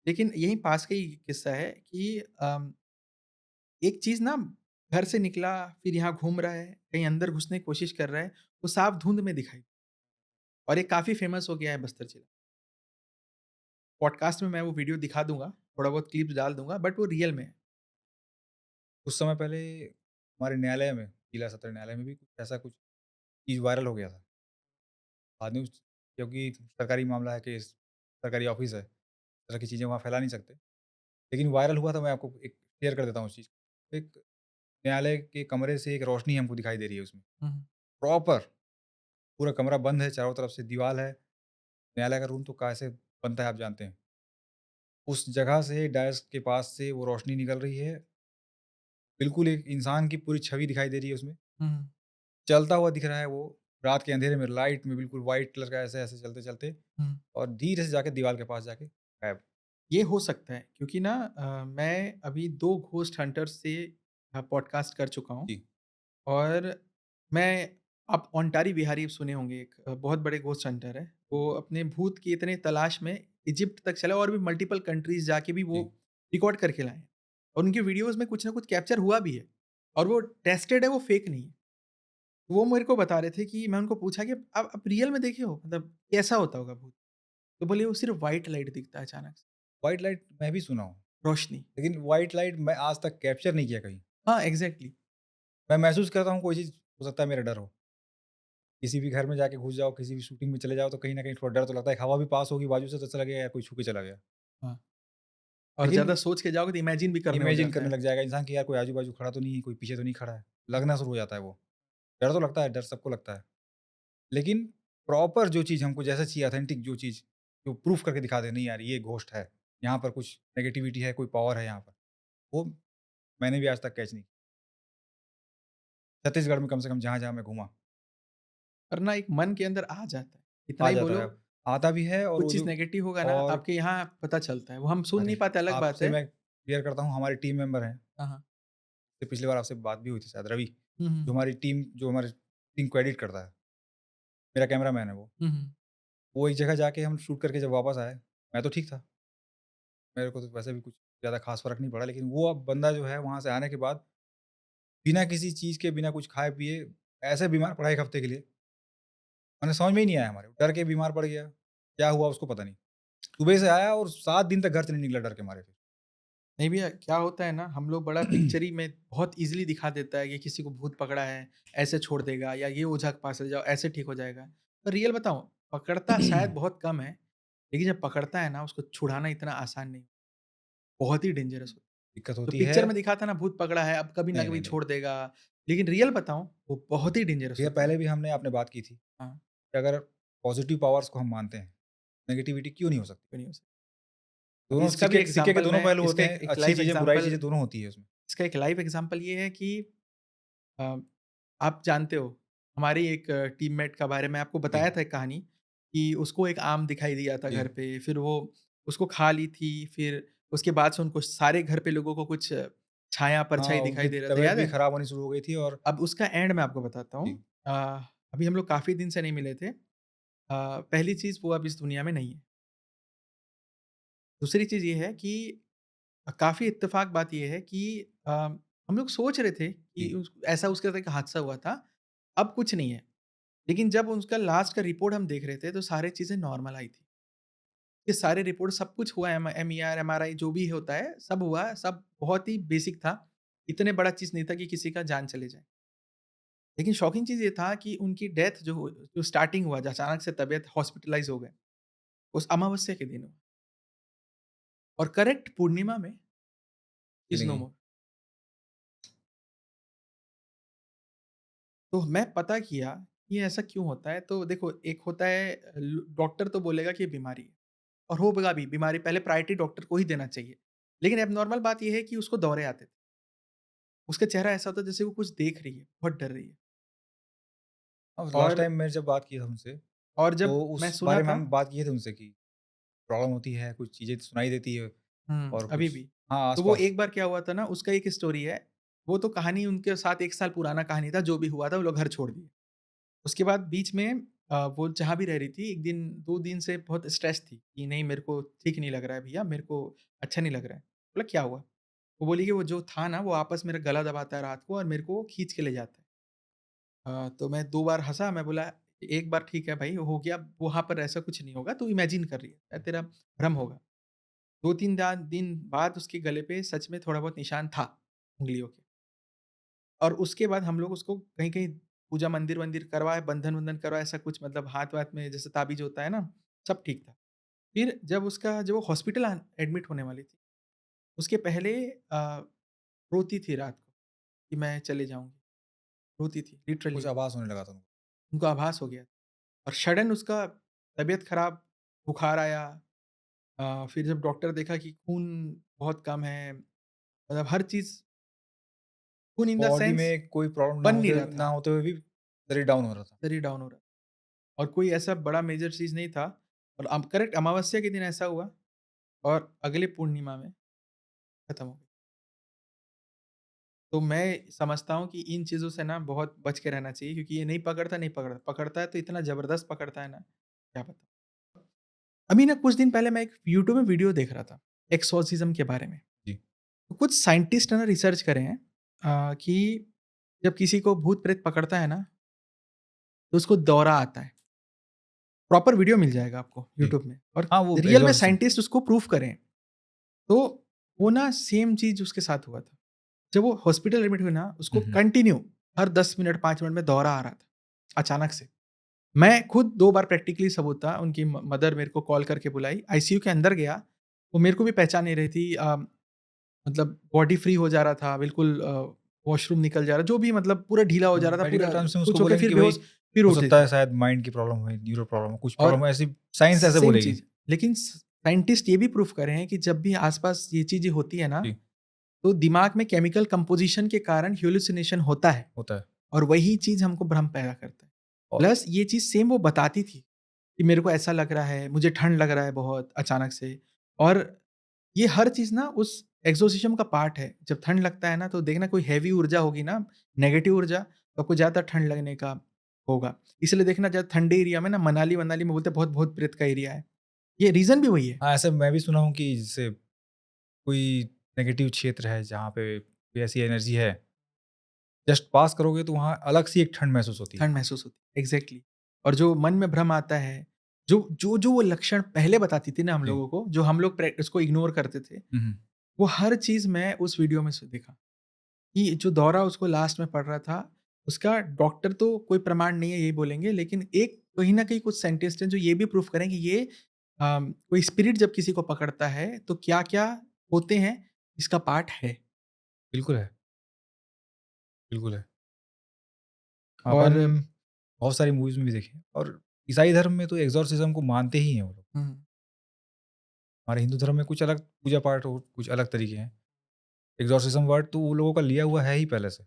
लेकिन यहीं पास का ही किस्सा है कि एक चीज़ ना घर से निकला, फिर यहाँ घूम रहा है, कहीं अंदर घुसने की कोशिश कर रहा है, वो साफ धुंध में दिखाई और ये काफ़ी फ़ेमस हो गया है बस्तर जिला। पॉडकास्ट में मैं वो वीडियो दिखा दूँगा, थोड़ा बहुत क्लिप्स डाल दूँगा, बट वो रियल में है। कुछ समय पहले हमारे न्यायालय में, जिला सत्र न्यायालय में भी कुछ ऐसा कुछ चीज़ वायरल हो गया था। बाद में उस क्योंकि सरकारी मामला है केस, सरकारी ऑफ़िस है, इस तरह की चीज़ें वहाँ फैला नहीं सकते। लेकिन वायरल हुआ था मैं आपको एक शेयर कर देता हूँ उस चीज़ को। एक न्यायालय के कमरे से एक रोशनी हमको दिखाई दे रही है उसमें। हुँ, हुँ। प्रॉपर पूरा कमरा बंद है, चारों तरफ से दीवाल है। न्यायालय का रूम तो कैसे बनता है आप जानते हैं। उस जगह से डेस्क के पास से वो रोशनी निकल रही है। बिल्कुल एक इंसान की पूरी छवि दिखाई दे रही है उसमें। हुँ, हुँ। चलता हुआ दिख रहा है वो, रात के अंधेरे में लाइट में बिल्कुल व्हाइट कलर का ऐसे-ऐसे चलते-चलते हुँ। और धीरे से जाके दीवार के पास जाके गायब। ये हो सकता है क्योंकि ना मैं अभी 2 घोस्ट हंटर्स से पॉडकास्ट कर चुका हूँ जी, और मैं आप ओंटारी बिहारी सुने होंगे, एक बहुत बड़े घोस्ट हंटर हैं। वो अपने भूत की इतने तलाश में इजिप्ट तक चले और भी मल्टीपल कंट्रीज़ जाके भी वो जी, रिकॉर्ड करके लाए हैं और उनकी वीडियोज़ में कुछ ना कुछ कैप्चर हुआ भी है और वो टेस्टेड है, वो फेक नहीं है। वो मेरे को बता रहे थे कि मैं उनको पूछा कि आप रियल में देखे हो? मतलब कैसा होता होगा भूत? तो बोले वो सिर्फ़ व्हाइट लाइट दिखता है अचानक से, व्हाइट लाइट मैं भी सुना हूँ, रोशनी। लेकिन व्हाइट लाइट मैं आज तक कैप्चर नहीं किया कहीं। हाँ, एग्ज़ैक्टली। मैं महसूस करता हूँ कोई चीज़ हो सकता है मेरा डर हो। किसी भी घर में जाके घुस जाओ, किसी भी शूटिंग में चले जाओ तो कहीं न कहीं थोड़ा डर तो लगता है। हवा भी पास होगी बाजू से तो ऐसा लगेगा यार कोई छू के चला गया। हाँ, और लेकिन ज़्यादा सोच के जाओगे तो इमेजिन भी करने हो इमेजिन जाता करने है। लग जाएगा इंसान कि यार कोई आजू-बाजू खड़ा तो नहीं है, कोई पीछे तो नहीं खड़ा है। लगना शुरू हो जाता है वो। डर तो लगता है, डर सबको लगता है। लेकिन प्रॉपर जो चीज़ हमको जैसा चाहिए ऑथेंटिक जो चीज़, जो प्रूफ करके दिखा दे नहीं यार ये घोस्ट है, यहाँ पर कुछ नेगेटिविटी है, कोई पावर है यहाँ पर। वो मैंने भी आज तक कैच नहीं की। छत्तीसगढ़ में कम से कम जहाँ-जहाँ मैं घूमा। वरना एक मन के अंदर आ जाता है। इतना आ ही जाता बोलो, है। आता भी है और कुछ वो चीज़ जो नेगेटिव होगा ना, और आपके यहाँ पता चलता है। वो हम सुन अरे! नहीं पाते, अलग बात आपसे है। मैं क्लियर करता हूँ, हमारे टीम मेंबर हैं, हाँ, हाँ। तो पिछली बार आपसे बात भी हुई थी शायद रवि, हुँ, हुँ। जो हमारी टीम को एडिट करता है, मेरा कैमरामैन है वो। हुँ, हुँ। वो एक जगह जाके हम शूट करके जब वापस आए, मैं तो ठीक था, मेरे को तो वैसे भी कुछ ज़्यादा ख़ास फ़र्क नहीं पड़ा, लेकिन वो अब बंदा जो है वहाँ से आने के बाद बिना किसी चीज़ के, बिना कुछ खाए-पिए ऐसे बीमार पड़ा 1 हफ़्ते के लिए, माने समझ में ही नहीं आया हमारे, डर के बीमार पड़ गया, क्या हुआ उसको पता नहीं। सुबह से आया और 7 दिन तक घर से नहीं निकला डर के मारे फिर। नहीं भैया, क्या होता है ना, हम लोग बड़ा पिक्चरी में बहुत ईज़िली दिखा देता है कि किसी को भूत पकड़ा है, ऐसे छोड़ देगा या ये ओझा के पास चले जाओ, ऐसे ठीक हो जाएगा। पर रियल बताऊँ, पकड़ता शायद बहुत कम है, लेकिन जब पकड़ता है ना, उसको छुड़ाना इतना आसान नहीं, बहुत ही डेंजरस होता है। दिक्कत जो होती है पिक्चर में दिखाता ना भूत पकड़ा है, अब कभी ना नहीं, कभी नहीं, नहीं। छोड़ देगा, लेकिन रियल बताऊँ, वो बहुत ही डेंजरस भैया होता है। पहले भी हमने आपने बात की थी, हाँ, कि अगर पॉज़िटिव पावर्स को हम मानते हैं, नेगेटिविटी क्यों नहीं हो सकती? क्यों नहीं हो सकता। अब दोनों इसका भी सिक्के के एग्ज़ाम्पल दोनों मैं पहलू इसका होते एक हैं, एक अच्छी लाइव चीज़ें, बुराई एग्ज़ाम्पल चीज़ें दोनों होती है उसमें। इसका एक लाइव एग्ज़ाम्पल ये है कि अ, आप जानते हो, हमारी एक टीममेट का बारे में आपको जी, बताया था एक कहानी कि उसको एक आम दिखाई दिया था जी। घर पे, फिर वो उसको खा ली थी, फिर उसके बाद से उनको सारे घर पे लोगों को कुछ छाया, हाँ, परछाई दिखाई उनकी दे रहा था, तबीयत याद भी है? खराब होनी शुरू हो गई थी और अब उसका एंड मैं आपको बताता हूँ। जी, अभी हम लोग काफ़ी दिन से नहीं मिले थे। पहली चीज़, वो अब इस दुनिया में नहीं है। दूसरी चीज़ ये है कि काफ़ी इत्तेफ़ाक बात ये है कि हम लोग सोच रहे थे कि जी। ऐसा उसके साथ एक हादसा हुआ था, अब कुछ नहीं है। लेकिन जब उसका लास्ट का रिपोर्ट हम देख रहे थे, तो सारी चीज़ें नॉर्मल आई थी। ये सारे रिपोर्ट सब कुछ हुआ, एमईआर, एमआरआई जो भी होता है, सब हुआ, सब बहुत ही बेसिक था। इतने बड़ा चीज़ नहीं था कि किसी का जान चले जाए। लेकिन शॉकिंग चीज़ ये था कि उनकी डेथ जो स्टार्टिंग हुआ, जो अचानक से तबीयत हॉस्पिटलाइज़ हो गए, उस अमावस्या के दिन हुआ और करेक्ट पूर्णिमा में ही इज़ चली नो गई। मोर। तो मैं पता किया, ये ऐसा क्यों होता है? तो देखो, एक होता है डॉक्टर तो बोलेगा कि ये बीमारी है और होगा भी, बीमारी पहले प्रायोरिटी डॉक्टर को ही देना चाहिए। लेकिन एब्नॉर्मल बात ये है कि उसको दौरे आते थे। उसका चेहरा ऐसा होता है जैसे वो कुछ देख रही है, बहुत डर रही है। अब लास्ट और टाइम मैंने जब बात की था उनसे, और तो जब मैं उस सुना बारे में था, हम बात किए थे उनसे कि प्रॉब्लम होती है, कुछ चीज़ें सुनाई देती है और अभी कुछ भी। हाँ, तो वो आस-पास। एक बार क्या हुआ था ना, उसका एक स्टोरी है। वो तो कहानी उनके साथ 1 साल पुराना कहानी था, जो भी हुआ था, वो लोग घर छोड़ दिए। उसके बाद बीच में वो जहाँ भी रह रही थी, 1 दिन 2 दिन से बहुत स्ट्रेस थी कि नहीं, मेरे को ठीक नहीं लग रहा है भैया, मेरे को अच्छा नहीं लग रहा है। बोला क्या हुआ? वो बोली कि वो जो था ना, वो आपस मेरा गला दबाता है रात को और मेरे को खींच के ले जाता है। तो मैं 2 बार हँसा, मैं बोला, "एक बार ठीक है भाई, हो गया, वहाँ पर ऐसा कुछ नहीं होगा, तू इमेजिन कर रही है, शायद तेरा भ्रम होगा।" 2-3 दिन बाद उसके गले पे सच में थोड़ा बहुत निशान था, उँगलियों के। और उसके बाद हम लोग उसको कहीं-कहीं पूजा मंदिर-वंदिर करवाए, बंधन-वंधन करवाए, ऐसा कुछ, मतलब हाथ-वाथ में जैसे ताबीज़ होता है ना, सब ठीक था। फिर जब वो हॉस्पिटल एडमिट होने वाली थी, उसके पहले रोती थी रात को कि मैं चले जाऊँगी, रोती थी कुछ लिटरली। आभास होने लगा था उनको। उनको आभास हो गया और सडन उसका तबीयत खराब, बुखार आया। फिर जब डॉक्टर देखा कि खून बहुत कम है, मतलब हर चीज़, खून इन द बॉडी सेंस में कोई प्रॉब्लम बन नहीं रहा ना था, होते हुए भी शरीर डाउन हो रहा था। शरीर डाउन हो रहा था और कोई ऐसा बड़ा मेजर चीज़ नहीं था। और करेक्ट अमावस्या के दिन ऐसा हुआ और अगले पूर्णिमा में खत्म हो गई। तो मैं समझता हूँ कि इन चीज़ों से ना बहुत बच के रहना चाहिए, क्योंकि ये नहीं पकड़ता, पकड़ता है तो इतना ज़बरदस्त पकड़ता है ना, क्या पता। अभी ना कुछ दिन पहले मैं एक यूट्यूब में वीडियो देख रहा था, एक्सोर्सिज़्म के बारे में। जी, तो कुछ साइंटिस्ट है ना, रिसर्च करे हैं कि जब किसी को भूत-प्रेत पकड़ता है ना, तो उसको दौरा आता है। प्रॉपर वीडियो मिल जाएगा आपको जी। यूट्यूब में और हाँ, वो रियल में एक्सॉर्सिज्म। साइंटिस्ट उसको प्रूफ करे हैं। तो वो ना सेम चीज़ उसके साथ हुआ था। जब वो हॉस्पिटल एडमिट हुई ना, उसको हुँ, हुँ। कंटिन्यू हर 10 मिनट, 5 मिनट में दौरा आ रहा था, अचानक से। मैं खुद 2 बार प्रैक्टिकली सबूत था, उनकी मदर मेरे को कॉल करके बुलाई, आईसीयू के अंदर गया, वो मेरे को भी पहचान नहीं रही थी। मतलब बॉडी फ्री हो जा रहा था, बिल्कुल वॉशरूम निकल जा रहा, जो भी, मतलब पूरा ढीला हो जा रहा था, मेडिकल पूरा टर्म्स में उसको कुछ होके बोलेंगे फिर कि भाई बेहोश, फिर हो उठी सकता थी। है शायद माइंड की प्रॉब्लम हो, न्यूरो प्रॉब्लम हो, कुछ और प्रॉब्लम हो, ऐसी साइंस ऐसे सेम बोलेगी। चीज़, लेकिन साइंटिस्ट ये भी प्रूफ कर रहे हैं कि जब भी आस-पास ये चीज़ें होती है ना, जी, तो दिमाग में केमिकल कंपोज़िशन के कारण हैलुसिनेशन होता है होता है। और वही चीज़ हमको भ्रम पैदा करता है। और प्लस ये चीज़ सेम वो बताती थी कि मेरे को ऐसा लग रहा है, मुझे ठंड लग रहा है बहुत अचानक से। और ये हर चीज़ ना उस एक्सोर्सिज्म का पार्ट है। जब ठंड लगता है ना तो देखना कोई हेवी ऊर्जा होगी ना, नेगेटिव ऊर्जा, तो आपको ज़्यादा ठंड लगने का होगा। इसलिए देखना जब ठंडे एरिया में ना मनाली-वनाली में बोलते हैं बहुत भूत प्रेत का एरिया है। ये रीज़न भी वही है। हाँ, ऐसे मैं भी सुना हूँ कि जैसे कोई नेगेटिव क्षेत्र है जहाँ पे कोई ऐसी एनर्जी है, जस्ट पास करोगे तो वहाँ अलग सी एक ठंड महसूस होती है। ठंड महसूस होती है, एग्ज़ैक्टली। और जो मन में भ्रम आता है, जो वो लक्षण पहले बताती थी ना हम जी। लोगों को, जो हम लोग उसको इग्नोर करते थे, हुँ, हुँ। वो हर चीज़ मैं उस वीडियो में से देखा। कि जो दौरा उसको लास्ट में पड़ रहा था, उसका डॉक्टर तो कोई प्रमाण नहीं है यही बोलेंगे, लेकिन एक कहीं न कहीं कुछ साइंटिस्ट हैं जो ये भी प्रूव करें कि ये कोई स्पिरिट जब किसी को पकड़ता है, तो क्या-क्या होते हैं, इसका पार्ट है। बिल्कुल है, बिल्कुल है। अपन और बहुत सारी मूवीज़ में भी देखे और ईसाई धर्म में तो एक्सॉर्सिज़्म को मानते ही हैं वो लोग। हुँ, हमारे हिंदू धर्म में कुछ अलग पूजा पाठ और कुछ अलग तरीके हैं। एक्सॉर्सिज़्म वर्ड तो वो लोगों का लिया हुआ है ही पहले से।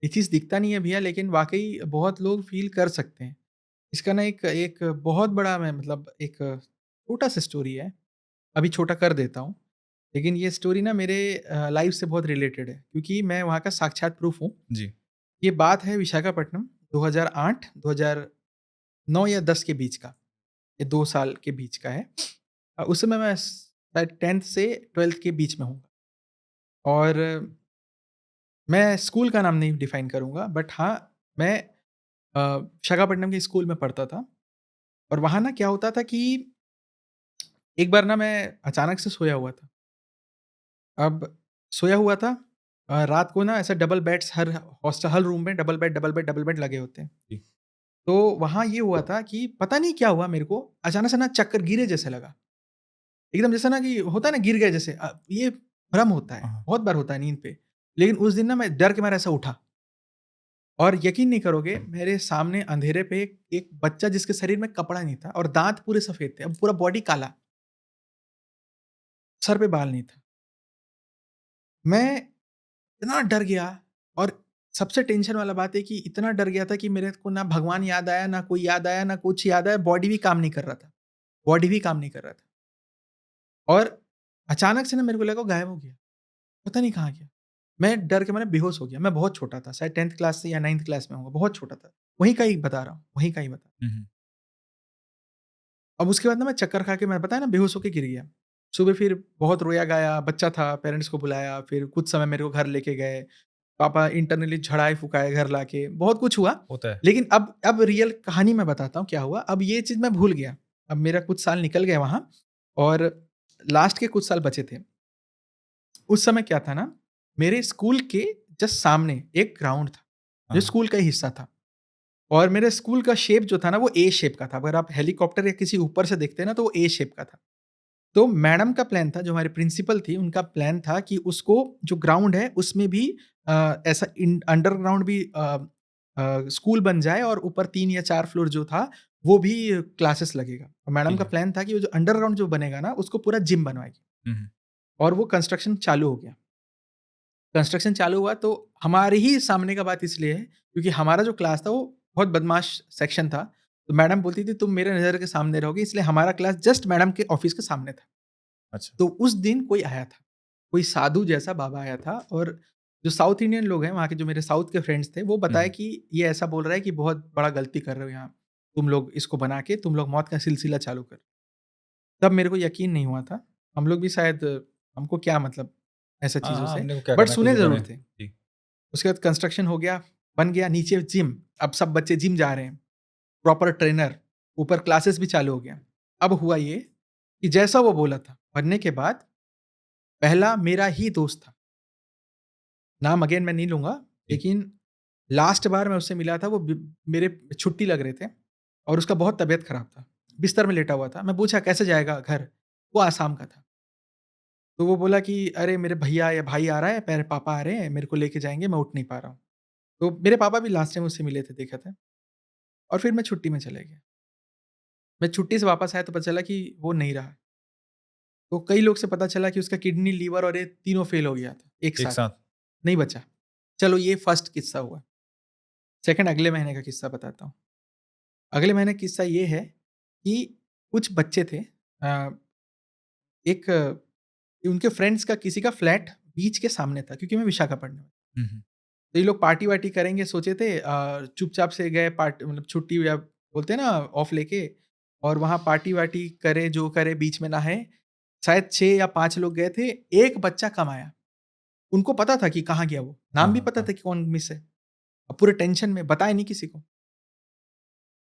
ये चीज़ दिखता नहीं है भैया, लेकिन वाक़ई बहुत लोग फ़ील कर सकते हैं। इसका ना एक एक बहुत बड़ा मैं मतलब एक छोटा-सा स्टोरी है, अभी छोटा कर देता हूँ। लेकिन ये स्टोरी ना मेरे लाइफ़ से बहुत रिलेटेड है, क्योंकि मैं वहाँ का साक्षात प्रूफ़ हूँ। जी, ये बात है विशाखापट्टनम 2008, 2009 या 10 के बीच का, ये 2 साल के बीच का है। उस समय मैं शायद 10th से 12th के बीच में हूँ। और मैं स्कूल का नाम नहीं डिफ़ाइन करूँगा, बट हाँ, मैं विशाखापट्टनम के स्कूल में पढ़ता था। और वहाँ ना क्या होता था कि एक बार ना मैं अचानक से सोया हुआ था। अब सोया हुआ था, रात को ना ऐसा डबल बेड्स हर रूम में double bed, double bed, double bed लगे होते हैं। जी। तो वहाँ ये हुआ था कि पता नहीं क्या हुआ मेरे को, अचानक से ना चक्कर गिरे जैसे लगा। एकदम जैसा ना कि होता है ना गिर गए जैसे, ये भ्रम होता है, हाँ, बहुत बार होता है नींद पे। लेकिन उस दिन ना मैं डर के मारे ऐसा उठा, और यकीन नहीं करोगे, मेरे सामने अंधेरे पे एक एक बच्चा जिसके शरीर में कपड़ा नहीं था और दाँत पूरे सफ़ेद थे, अब पूरा बॉडी काला, सर पे बाल नहीं था। मैं इतना डर गया, और सबसे टेंशन वाला बात है कि इतना डर गया था कि मेरे को ना भगवान याद आया, ना कोई याद आया, ना कुछ याद आया, बॉडी भी काम नहीं कर रहा था। बॉडी भी काम नहीं कर रहा था। और अचानक से ना मेरे को लगा वो गायब हो गया। पता नहीं कहाँ गया। मैं डर के मारे बेहोश हो गया। मैं बहुत छोटा था, शायद 10th क्लास से या 9th क्लास में होऊँगा, बहुत छोटा था। वहीं का ही बता रहा हूँ, वहीं का ही बता। हुँ, हुँ। अब उसके बाद ना मैं चक्कर खा के, मैंने बताया ना, बेहोश होके गिर गया। सुबह फिर बहुत रोया-गाया, बच्चा था, पेरेंट्स को बुलाया, फिर कुछ समय मेरे को घर लेके गए। पापा इंटरनली झड़ाए-फुकाए घर लाके, बहुत कुछ हुआ। होता है। लेकिन अब रियल कहानी मैं बताता हूँ क्या हुआ। अब ये चीज़ मैं भूल गया। अब मेरा कुछ साल निकल गए वहाँ, और लास्ट के कुछ साल बचे थे। उस समय क्या था ना, मेरे स्कूल के जस्ट सामने एक ग्राउंड था, हाँ, जो हाँ। स्कूल का ही हिस्सा था। और मेरे स्कूल का शेप जो था ना, वो ए शेप का था। अगर आप हेलीकॉप्टर या किसी ऊपर से देखते हैं ना, तो वो ए शेप का था। तो मैडम का प्लान था, जो हमारी प्रिंसिपल थी, उनका प्लान था कि उसको, जो ग्राउंड है उसमें भी ऐसा अंडरग्राउंड भी स्कूल बन जाए, और ऊपर 3 या 4 फ्लोर जो था, वो भी क्लासेस लगेगा। और मैडम ठीक का है। प्लान था कि वो जो अंडरग्राउंड जो बनेगा ना, उसको पूरा जिम बनवाएगी। हुँ, हुँ। और वो कंस्ट्रक्शन चालू हो गया। कंस्ट्रक्शन चालू हुआ तो हमारे ही सामने का बात इसलिए है, क्योंकि हमारा जो क्लास था वो बहुत बदमाश सेक्शन था। तो मैडम बोलती थी तुम मेरे नज़र के सामने रहोगे, इसलिए हमारा क्लास जस्ट मैडम के ऑफिस के सामने था। अच्छा। तो उस दिन कोई आया था, कोई साधु जैसा बाबा आया था, और जो साउथ इंडियन लोग हैं, वहाँ के जो मेरे साउथ के फ्रेंड्स थे, वो हुँ, बताए हुँ। कि ये ऐसा बोल रहा है कि बहुत बड़ा गलती कर रहे हो यहाँ। तुम लोग इसको बना के तुम लोग मौत का सिलसिला चालू कर। तब मेरे को यकीन नहीं हुआ था। हम लोग भी शायद, हमको क्या मतलब ऐसा हाँ, चीज़ों हाँ, से, हमने को क्या बट करना है, कुछ सुने भी बने। ज़रूर थे। जी। उसके बाद कंस्ट्रक्शन हो गया, बन गया, नीचे जिम, अब सब बच्चे जिम जा रहे हैं, प्रॉपर ट्रेनर, ऊपर क्लासेस भी चालू हो गया। अब हुआ ये कि जैसा वो बोला था, बनने के बाद पहला मेरा ही दोस्त था, नाम अगेन मैं नहीं लूँगा, जी। लेकिन लास्ट बार मैं उससे मिला था, वो मेरे छुट्टी लग रहे थे, और उसका बहुत तबीयत खराब था, बिस्तर में लेटा हुआ था। मैं पूछा कैसे जाएगा घर, वो आसाम का था। तो वो बोला कि अरे मेरे भैया या भाई आ रहा है, मेरे पापा आ रहे हैं, मेरे को लेके जाएंगे, मैं उठ नहीं पा रहा हूँ। तो मेरे पापा भी लास्ट टाइम उससे मिले थे, देखा था। और फिर मैं छुट्टी में चले गया। मैं छुट्टी से वापस आया तो पता चला कि वो नहीं रहा। तो कई लोग से पता चला कि उसका किडनी, लीवर और ये तीनों फेल हो गया था एक एक साथ, साथ। नहीं बचा। चलो ये फर्स्ट किस्सा हुआ। सेकंड अगले महीने का किस्सा बताता हूँ। अगले महीने किस्सा ये है कि कुछ बच्चे थे, एक उनके फ्रेंड्स का किसी का फ्लैट बीच के सामने था, क्योंकि मैं विशाखापट्टनम में। हुँ, हुँ। तो ये लोग पार्टी वार्टी करेंगे सोचे थे, चुपचाप से गए, मतलब छुट्टी या बोलते हैं ना ऑफ लेके, और वहाँ पार्टी वार्टी करे, जो करे, बीच में नहाए। शायद 6 या 5 लोग गए थे, एक बच्चा कम आया। उनको पता था कि कहाँ गया वो, हाँ, नाम भी हाँ, पता हाँ। था कि कौन मिस है। अब पूरे टेंशन में बताए नहीं किसी को।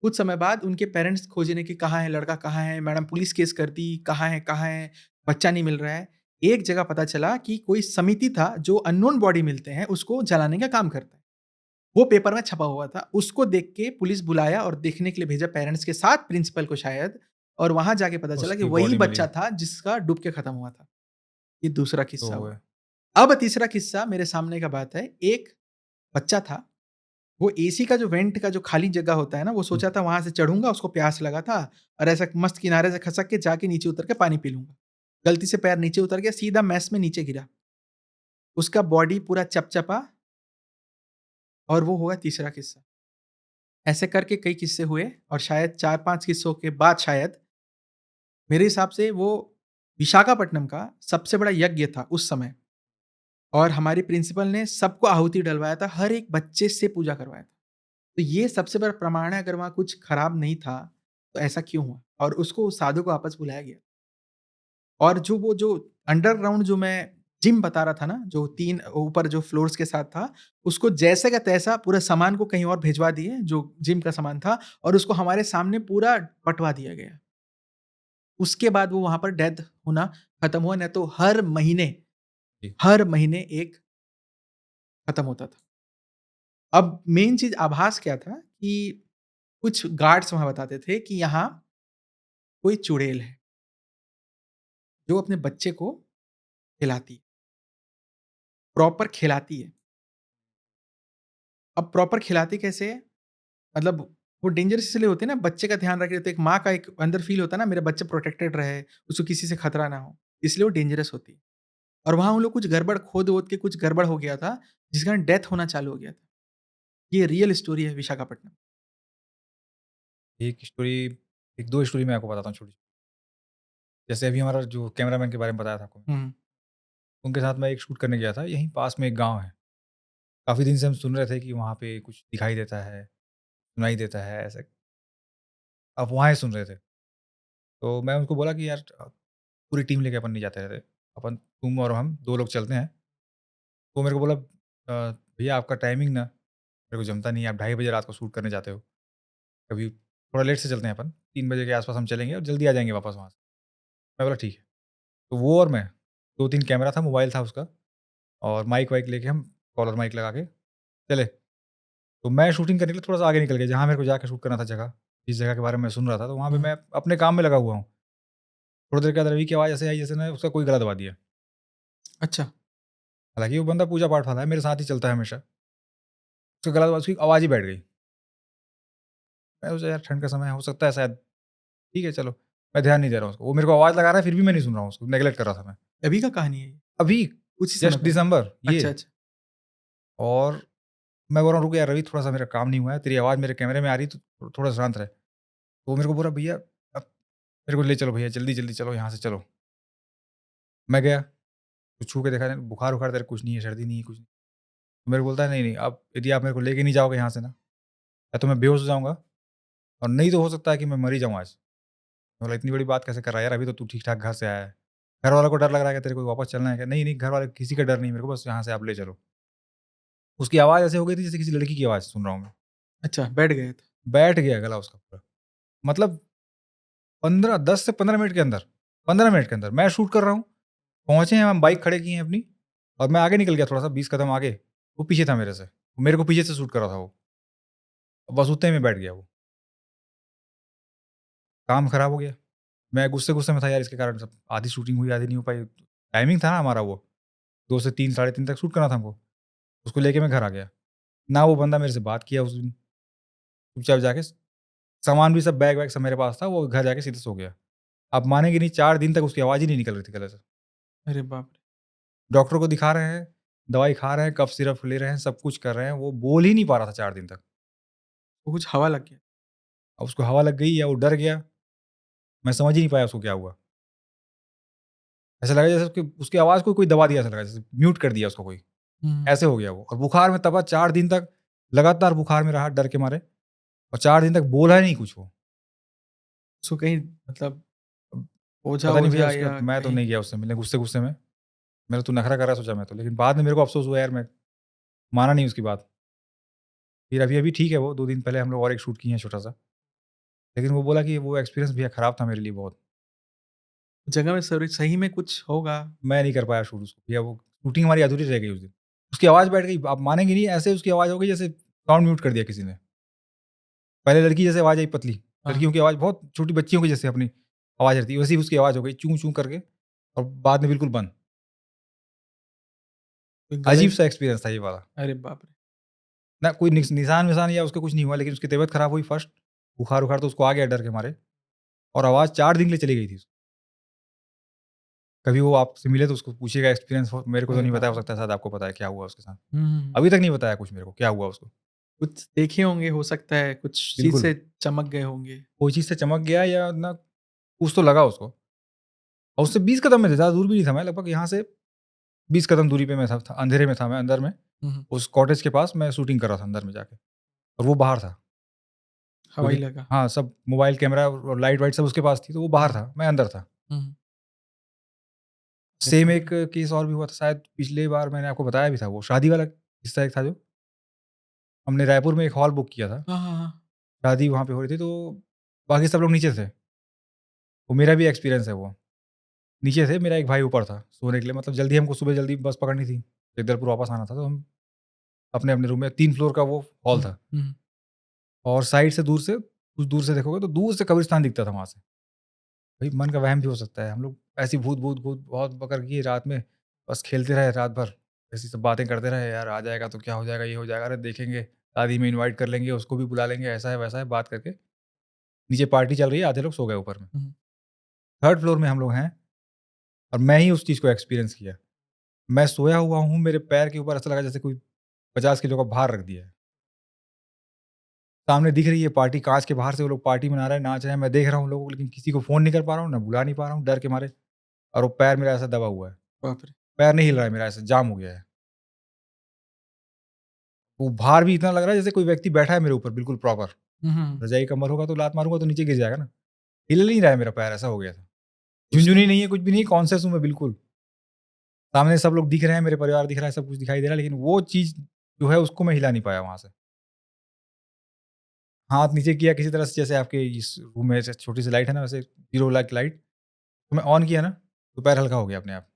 कुछ समय बाद उनके पेरेंट्स खोजने कि कहाँ है लड़का, कहाँ है? मैडम पुलिस केस कर दी, कहाँ है, कहाँ है? बच्चा नहीं मिल रहा है। एक जगह पता चला कि कोई समिति था जो अननोन बॉडी मिलते हैं उसको जलाने का काम करता है। वो पेपर में छपा हुआ था। उसको देख के पुलिस बुलाया और देखने के लिए भेजा पेरेंट्स के साथ प्रिंसिपल को शायद, और वहाँ जाके पता चला कि उसकी वही बॉडी मिली। बच्चा था जिसका डूब के खत्म हुआ था। ये दूसरा तो किस्सा हुए। हुआ। अब तीसरा किस्सा मेरे सामने का बात है। एक बच्चा था, वो एसी का जो वेंट का जो खाली जगह होता है ना, वो हुँ, सोचा था वहाँ से चढ़ूँगा, उसको प्यास लगा था और ऐसा मस्त किनारे से खसक के जाके नीचे उतर के पानी पी लूँगा। गलती से पैर नीचे उतर गया, सीधा मैस में नीचे गिरा। उसका बॉडी पूरा चपचपा, और वो हुआ तीसरा किस्सा। ऐसे करके कई किस्से हुए और शायद 4-5 किस्सों के बाद शायद मेरे हिसाब से वो विशाखापट्टनम का सबसे बड़ा यज्ञ था उस समय, और हमारी प्रिंसिपल ने सबको आहुति डलवाया था, हर एक बच्चे से पूजा करवाया था। तो ये सबसे बड़ा प्रमाण है, अगर वहाँ कुछ खराब नहीं था, तो ऐसा क्यों हुआ? और उसको उस साधु को वापस बुलाया गया। और जो अंडरग्राउंड जो मैं जिम बता रहा था ना, जो 3 ऊपर जो फ्लोर्स के साथ था, उसको जैसे का तैसा पूरा सामान को कहीं और भिजवा दिए, जो जिम का सामान था, और उसको हमारे सामने पूरा बँटवा दिया गया। उसके बाद वो वहाँ पर डेथ होना खत्म हुआ, नहीं तो जी। हर महीने एक खत्म होता था। अब मेन चीज़ आभास क्या था कि कुछ गार्ड्स वहाँ बताते थे कि यहाँ कोई चुड़ैल है, जो अपने बच्चे को खिलाती है, प्रॉपर खिलाती है। अब प्रॉपर खिलाती कैसे है? मतलब वो डेंजरस इसलिए होती है ना, बच्चे का ध्यान रख रही है, तो एक माँ का एक अंदर फ़ील होता है ना, मेरा बच्चा प्रोटेक्टेड रहे, उसको किसी से खतरा ना हो, इसलिए वो डेंजरस होती है। और वहाँ उन लोग कुछ गड़बड़ खोद-वोद के कुछ गड़बड़ हो गया था, जिस कारण डेथ होना चालू हो गया था। ये रियल स्टोरी है विशाखापट्टनम। एक स्टोरी 1-2 स्टोरी मैं आपको बताता हूँ छोटी। जैसे अभी हमारा जो कैमरामैन के बारे में बताया था आपको, हुँ, उनके साथ मैं एक शूट करने गया था, यहीं पास में एक गाँव है। काफ़ी दिन से हम सुन रहे थे कि वहाँ पे कुछ दिखाई देता है, सुनाई देता है, ऐसे अब वहाँ ही सुन रहे थे। तो मैं उनको बोला कि यार पूरी टीम लेके अपन नहीं जाते रहते। अपन तुम और हम 2 लोग चलते हैं। वो मेरे को बोला भैया आपका टाइमिंग ना मेरे को जमता नहीं है, आप ढाई बजे रात को शूट करने जाते हो। कभी थोड़ा लेट से चलते हैं अपन, 3 बजे के आस-पास हम चलेंगे और जल्दी आ जाएँगे वापस वहाँ से। मैं बोला ठीक है। तो वो और मैं 2-3 कैमरा था, मोबाइल था उसका और माइक वाइक लेके हम कॉलर माइक लगा के चले। तो मैं शूटिंग करने के लिए थोड़ा-सा आगे निकल गया, जहाँ मेरे को जाके शूट करना था जगह, जिस जगह के बारे में मैं सुन रहा था, तो वहाँ पे हुँ। मैं अपने काम में लगा हुआ हूँ। थोड़ी देर के बाद रवि की आवाज़ ऐसे आई जैसे ना उसका कोई गला दबा दिया। अच्छा, हालाँकि वो बंदा पूजा पाठ वाला है, मेरे साथ ही चलता है हमेशा। उसका गला दबा उसकी आवाज़ ही बैठ गई। मैं सोचा यार ठंड का समय है, हो सकता है शायद ठीक है चलो, मैं ध्यान नहीं दे रहा हूँ उसको। वो मेरे को आवाज़ लगा रहा है फिर भी मैं नहीं सुन रहा हूँ उसको, नेगलेक्ट कर रहा था मैं। अभी का कहानी है ये? अभी कुछ ही समय जस्ट पहले? दिसंबर ये अच्छा, अच्छा। और मैं बोल रहा हूँ रुक यार रवि थोड़ा-सा मेरा काम नहीं हुआ है, तेरी आवाज़ मेरे कैमरे में आ रही है तो थोड़ा शांत रह। तो वो मेरे को बोल रहा भैया अब मेरे को ले चलो भैया जल्दी-जल्दी चलो यहाँ से चलो। मैं गया, तो छू के देखा नहीं बुखार-वुखार तेरे कुछ नहीं है, सर्दी नहीं है, कुछ नहीं। तो मेरे को बोलता है नहीं, नहीं अब यदि आप मेरे को लेके नहीं जाओगे यहाँ से ना, या तो मैं बेहोश हो जाऊँगा और नहीं तो हो सकता है कि मैं मर ही जाऊँ आज। मैं बोला इतनी बड़ी बात कैसे कर रहा है यार, अभी तो तू ठीक-ठाक घर से आया है। घर वालों को डर लग रहा है कि तेरे को वापस चलना है क्या? नहीं, नहीं घर वाले किसी का डर नहीं मेरे को बस यहाँ से आप ले चलो। उसकी आवाज़ ऐसे हो गई थी जैसे किसी लड़की की आवाज़ सुन रहा हूँ मैं। अच्छा, बैठ गए थे। बैठ गया गला उसका पूरा। मतलब 15 10 से 15 मिनट के अंदर 15 मिनट के अंदर मैं शूट कर रहा हूँ, पहुँचे हैं हम बाइक खड़े की हैं अपनी और मैं आगे निकल गया थोड़ा-सा 20 कदम आगे, वो पीछे था मेरे से। मेरे को पीछे से शूट कर रहा था वो। बस उतने में बैठ गया वो। काम खराब हो गया। मैं गुस्से-गुस्से में था यार इसके कारण सब आधी शूटिंग हुई, आधी नहीं हो पाई। टाइमिंग था ना हमारा वो, 2 से 3 साढ़े 3 तक शूट करना था हमको। उसको लेके मैं घर आ गया। ना वो बंदा मेरे से बात किया उस दिन, चुपचाप जाके सामान भी सब बैग-वैग सब मेरे पास था, वो घर जाके सीधे सो गया। आप मानेंगे नहीं 4 दिन तक उसकी आवाज़ ही नहीं निकल रही थी गले से। अरे बाप रे! डॉक्टर को दिखा रहे हैं, दवाई खा रहे हैं, कफ सिरप ले रहे हैं, सब कुछ कर रहे हैं, वो बोल ही नहीं पा रहा था 4 दिन तक। वो कुछ हवा लग गया। अब उसको हवा लग गई या वो डर गया, मैं समझ ही नहीं पाया उसको क्या हुआ। ऐसा लगा जैसे उसकी आवाज़ को कोई दबा दिया, ऐसा लगा जैसे म्यूट कर दिया उसको कोई, हुँ। ऐसे हो गया वो। और बुखार में तब 4 दिन तक लगातार बुखार में रहा डर के मारे, और 4 दिन तक बोला ही नहीं कुछ वो। उसको कहीं मतलब अब पता नहीं भैया ओझा-वोझा उसका, या मैं तो कहीं नहीं गया उससे मिलने गुस्से-गुस्से में। मेरा तो नखरा कर रहा सोचा मैं तो, लेकिन बाद में मेरे को अफ़सोस हुआ यार, मैं माना नहीं उसकी बात। फिर अभी-अभी ठीक है वो, 2 दिन पहले हम लोग और एक शूट किए हैं छोटा-सा। लेकिन वो बोला कि वो एक्सपीरियंस भैया खराब था मेरे लिए बहुत। जगह में सही में कुछ होगा। मैं नहीं कर पाया शूट उसको भैया, वो शूटिंग हमारी अधूरी रह गई उस दिन। उसकी आवाज़ बैठ गई, आप मानेंगे नहीं, ऐसे उसकी आवाज़ हो गई जैसे साउंड म्यूट कर दिया किसी ने। पहले लड़की जैसे आवाज़ आई पतली, हाँ, लड़कियों की आवाज़ बहुत छोटी बच्चियों की जैसे अपनी आवाज़ रहती है, वैसी उसकी आवाज़ हो गई चूँ-चूँ करके, और बाद में बिल्कुल बंद। कोई गले अजीब-सा एक्सपीरियंस था ये वाला। अरे बाप रे! ना कोई निशान-विशान या उसका कुछ नहीं हुआ, लेकिन उसकी तबीयत खराब हुई फर्स्ट, बुखार-वुखार तो उसको आ गया डर के मारे, और आवाज़ 4 दिन के लिए चली गई थी। कभी वो आपसे मिले तो उसको पूछिएगा एक्सपीरियंस हो, मेरे को तो अरे नहीं पता, बाप हो रे! सकता है शायद आपको पता है क्या हुआ उसके साथ। हुँ, हुँ। अभी तक नहीं बताया कुछ मेरे को, क्या हुआ उसको। कुछ देखे होंगे हो सकता है, कुछ चीज़ बिल्कुल, से चमक गए होंगे। कोई चीज़ से चमक गया या ना, कुछ तो लगा उसको। और उससे 20 कदम में थे, ज़्यादा दूर भी नहीं था मैं, लगभग यहाँ से 20 कदम दूरी पे मैं था, अंधेरे में था मैं अंदर में, हुँ, हुँ। उस कॉटेज के पास मैं शूटिंग कर रहा था अंदर में जाके, और वो बाहर था। हवाई क्योंकि लगा। हाँ, सब मोबाइल कैमरा और लाइट-वाइट सब उसके पास थी, तो वो बाहर हुँ, था, मैं अंदर था। हुँ, हुँ। अरे सेम बाप एक रे! केस और भी हुआ था, शायद पिछली बार मैंने आपको बताया भी था, वो शादी वाला किस्सा एक था जो, हमने रायपुर में एक हॉल बुक किया था, हाँ, हाँ, हाँ। शादी वहाँ पे हो रही थी, तो बाकी सब लोग नीचे थे। वो मेरा भी एक्सपीरियंस है वो। नीचे थे, मेरा एक भाई ऊपर था सोने के लिए, मतलब जल्दी हमको सुबह जल्दी बस पकड़नी थी, जगदलपुर वापस आना था, तो हम अपने-अपने रूम में, 3 फ्लोर का वो हॉल हुँ, था, हुँ। और साइड से दूर से, कुछ दूर से देखोगे तो दूर से कब्रिस्तान दिखता था वहाँ से। भाई मन का वहम भी हो सकता है, हम लोग ऐसी भूत बहुत पकड़ किए रात में, बस खेलते रहे रात भर, ऐसी सब बातें करते रहे, यार आ जाएगा तो क्या हो जाएगा, ये हो जाएगा, अरे देखेंगे, शादी में इनवाइट कर लेंगे, उसको भी बुला लेंगे, ऐसा है वैसा है, बात करके नीचे पार्टी चल रही है, आधे लोग सो गए ऊपर में। हुँ, 3rd फ्लोर में हम लोग हैं, और मैं ही उस चीज़ को एक्सपीरियंस किया। मैं सोया हुआ हूँ, मेरे पैर के ऊपर ऐसा लगा जैसे कोई 50 किलो का भार रख दिया है। सामने दिख रही है पार्टी, काँच के बाहर से वो लोग पार्टी मना रहे हैं, नाच रहे हैं, मैं देख रहा हूँ उन लोगों को, लेकिन किसी को फ़ोन नहीं कर पा रहा हूँ, ना बुला नहीं पा रहा हूँ डर के मारे, और वो पैर मेरा ऐसा दबा हुआ है। बाप रे! पैर नहीं हिल रहा है मेरा, ऐसे जाम हो गया है। वो भार भी इतना लग रहा है जैसे कोई व्यक्ति बैठा है मेरे ऊपर बिल्कुल प्रॉपर। हुँ, हुँ। रज़ाई कंबल होगा तो लात मारूँगा तो नीचे गिर जाएगा ना। हिल नहीं रहा है मेरा पैर, ऐसा हो गया था। उस झुनझुनी नहीं है, कुछ भी नहीं है, कॉन्शियस हूँ मैं बिल्कुल। सामने सब लोग दिख रहे हैं, मेरे परिवार दिख रहा है, सब कुछ दिखाई दे रहा है, लेकिन वो चीज़ जो है उसको मैं हिला नहीं पाया वहाँ से। हाथ नीचे किया किसी तरह से, जैसे आपके इस रूम में ऐसे छोटी सी लाइट है ना, वैसे ज़ीरो लाइट लाइट, तो मैं ऑन किया ना, तो पैर हल्का हो गया अपने आप।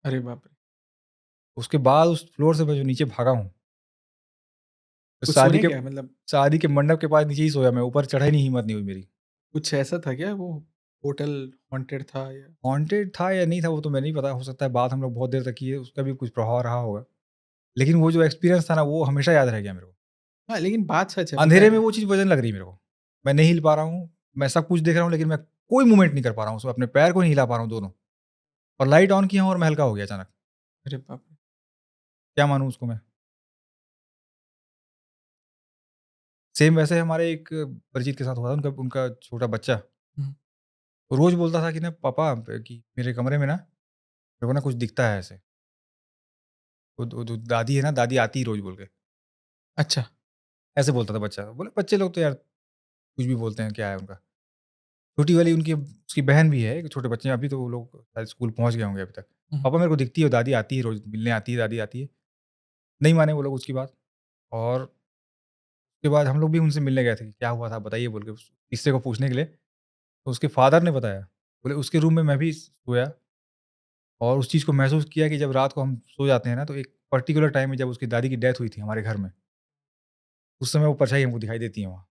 अरे बाप रे! उसके बाद उस फ्लोर से मैं जो नीचे भागा हूँ, तो कुछ सुने क्या मतलब शादी के मंडप के पास नीचे ही सोया मैं, ऊपर चढ़ा ही नहीं, हिम्मत नहीं हुई मेरी। कुछ ऐसा था क्या वो होटल हॉन्टेड था या हॉन्टेड था या नहीं था वो तो मैं नहीं पता, हो सकता है बात हम लोग बहुत देर तक किए, उसका भी कुछ प्रभाव रहा होगा। लेकिन वो जो एक्सपीरियंस था ना, वो हमेशा याद रह गया मेरे को। हाँ, लेकिन बात सच है पता अंधेरे में है। वो चीज़ वज़न लग रही है मेरे को। मैं नहीं हिल पा रहा हूँ, मैं सब कुछ देख रहा हूँ, लेकिन मैं कोई मूवमेंट नहीं कर पा रहा हूँ, उसमें अपने पैर को नहीं हिला पा रहा हूँ दोनों, और लाइट ऑन किया हूँ और मैं हल्का हो गया अचानक। अरे बाप रे! क्या मानूँ उसको मैं? सेम वैसे हमारे एक परिचित के साथ हुआ था, उनका उनका छोटा बच्चा हुँ, रोज़ बोलता था कि ना पापा, कि मेरे कमरे में ना मेरे को ना कुछ दिखता है ऐसे। वो जो दादी है ना, दादी आती है रोज़ बोल के, अच्छा। ऐसे बोलता था बच्चा। बोले बच्चे लोग तो यार कुछ भी बोलते हैं, क्या है उनका। छोटी वाली उनकी उसकी बहन भी है, एक छोटे बच्चे हैं, अभी तो वो लोग शायद स्कूल पहुँच गए होंगे अभी तक। हुँ, हुँ, पापा मेरे को दिखती है, दादी आती है रोज़ मिलने आती है, दादी आती है। नहीं माने वो लोग उसकी बात, और उसके बाद हम लोग भी उनसे मिलने गए थे कि क्या हुआ था बताइए बोल के, उस किस्से को पूछने के लिए। तो उसके फादर ने बताया, बोले उसके रूम में मैं भी सोया, और उस चीज़ को महसूस किया कि जब रात को हम सो जाते हैं ना, तो एक पर्टिकुलर टाइम में जब उसकी दादी की डेथ हुई थी हमारे घर में, उस समय वो परछाई हमको दिखाई देती है वहाँ।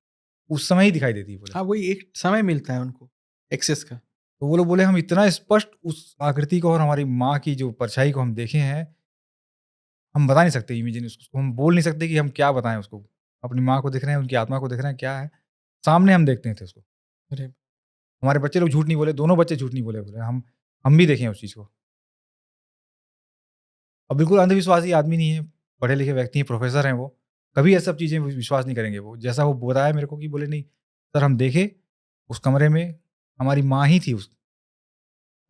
उस समय ही दिखाई देती है बोले। हाँ, वही एक समय मिलता है उनको एक्सेस का। तो वो लोग बोले हम इतना स्पष्ट उस आकृति को और हमारी माँ की जो परछाई को हम देखे हैं, हम बता नहीं सकते इमेजिन उसको, हम बोल नहीं सकते कि हम क्या बताएँ उसको। अपनी माँ को देख रहे हैं, उनकी आत्मा को देख रहे हैं, क्या है? सामने हम देखते थे उसको। अरे! हमारे बच्चे लोग झूठ नहीं बोले, दोनों बच्चे झूठ नहीं बोले, बोले हम भी देखे हैं उस चीज़ को। और बिल्कुल अंधविश्वासी आदमी नहीं है, पढ़े लिखे व्यक्ति हैं, प्रोफ़ेसर हैं वो। कभी ये सब चीज़ें विश्वास नहीं करेंगे वो। जैसा वो बताया मेरे को कि बोले नहीं, सर हम देखे, उस कमरे में हमारी माँ ही थी